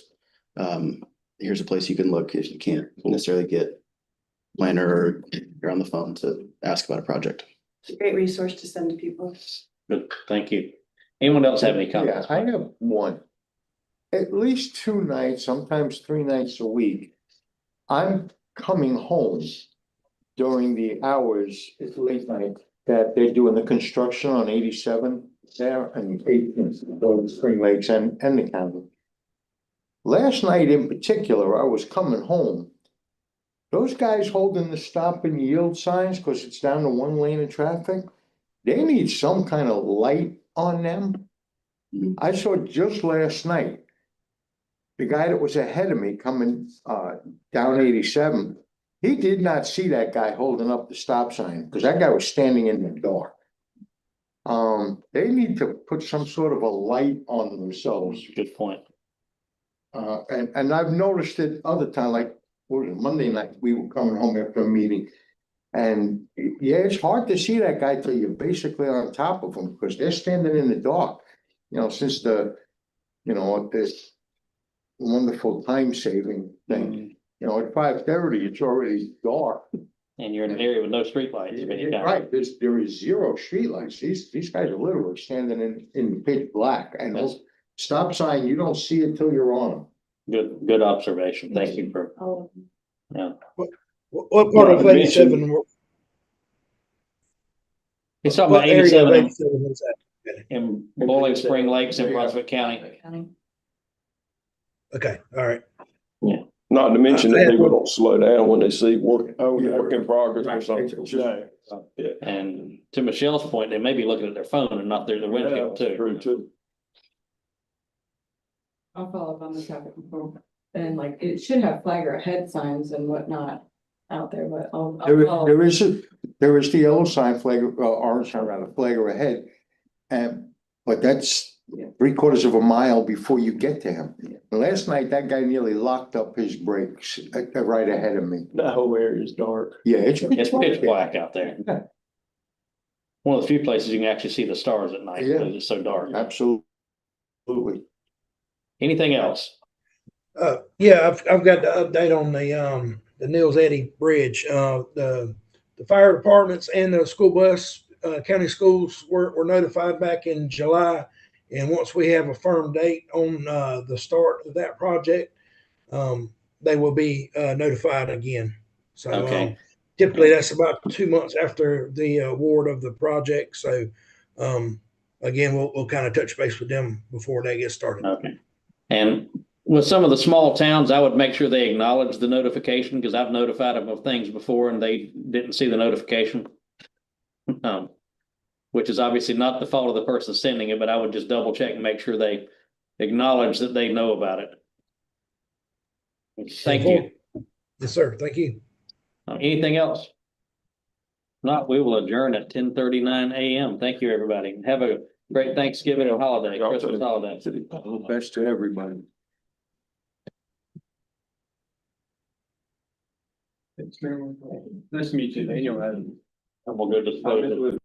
here's a place you can look if you can't necessarily get planner or you're on the phone to ask about a project. It's a great resource to send to people. Good, thank you. Anyone else have any comments? Yeah, I have one. At least 2 nights, sometimes 3 nights a week. I'm coming home during the hours, it's late night, that they're doing the construction on 87 there and 18, those Spring Lakes and the county. Last night in particular, I was coming home. Those guys holding the stop and yield signs, because it's down to 1 lane of traffic, they need some kind of light on them. I saw just last night, the guy that was ahead of me coming down 87, he did not see that guy holding up the stop sign, because that guy was standing in the dark. They need to put some sort of a light on themselves. Good point. And I've noticed it other time, like, what was it, Monday night, we were coming home after a meeting. And yeah, it's hard to see that guy till you're basically on top of them, because they're standing in the dark. You know, since this wonderful time saving thing, you know, at 5:30, it's already dark. And you're in an area with no streetlights of any kind. Right, there is 0 streetlights. These guys are literally standing in pitch black, and those stop sign, you don't see it till you're on them. Good observation. Thank you for, yeah. What part of 87? He's talking What about area of 87 87 is that? in Bowling Spring Lakes in Brunswick County. Okay, all right. Not to mention I that had people one- don't slow down when they see work Yeah. in progress or Right. something. Yeah. Yeah. And to Michelle's point, they may be looking at their phone and not their windshield Yeah, too. true too. I'll follow up on the traffic control. And like, it should have flagger ahead signs and whatnot out there, but I'll follow. There is the yellow sign, flag, orange sign rather, flagger ahead. But that's 3/4 of a mile before you get to him. Last night, that guy nearly locked up his brakes right ahead of me. That whole area is dark. Yeah, it's It's pitch black out there. Yeah. One of the few places you can actually see the stars at night Yeah. because it's so dark. Absolutely. Anything else? Yeah, I've got the update on the Nils Eddy Bridge. The fire departments and the school bus, county schools were notified back in July. And once we have a firm date on the start of that project, they will be notified again. So Okay. typically that's about 2 months after the award of the project. So again, we'll kind of touch base with them before they get started. Okay. And with some of the small towns, I would make sure they acknowledge the notification, because I've notified them of things before and they didn't see the notification. Which is obviously not the fault of the person sending it, but I would just double check and make sure they acknowledge that they know about it. Thank you. Yes, sir. Thank you. Anything else? If not, we will adjourn at 10:39 a.m. Thank you, everybody. Have a great Thanksgiving and holiday, Christmas holiday. All the best to everybody. Nice to meet you. Daniel. And we'll go to the photo.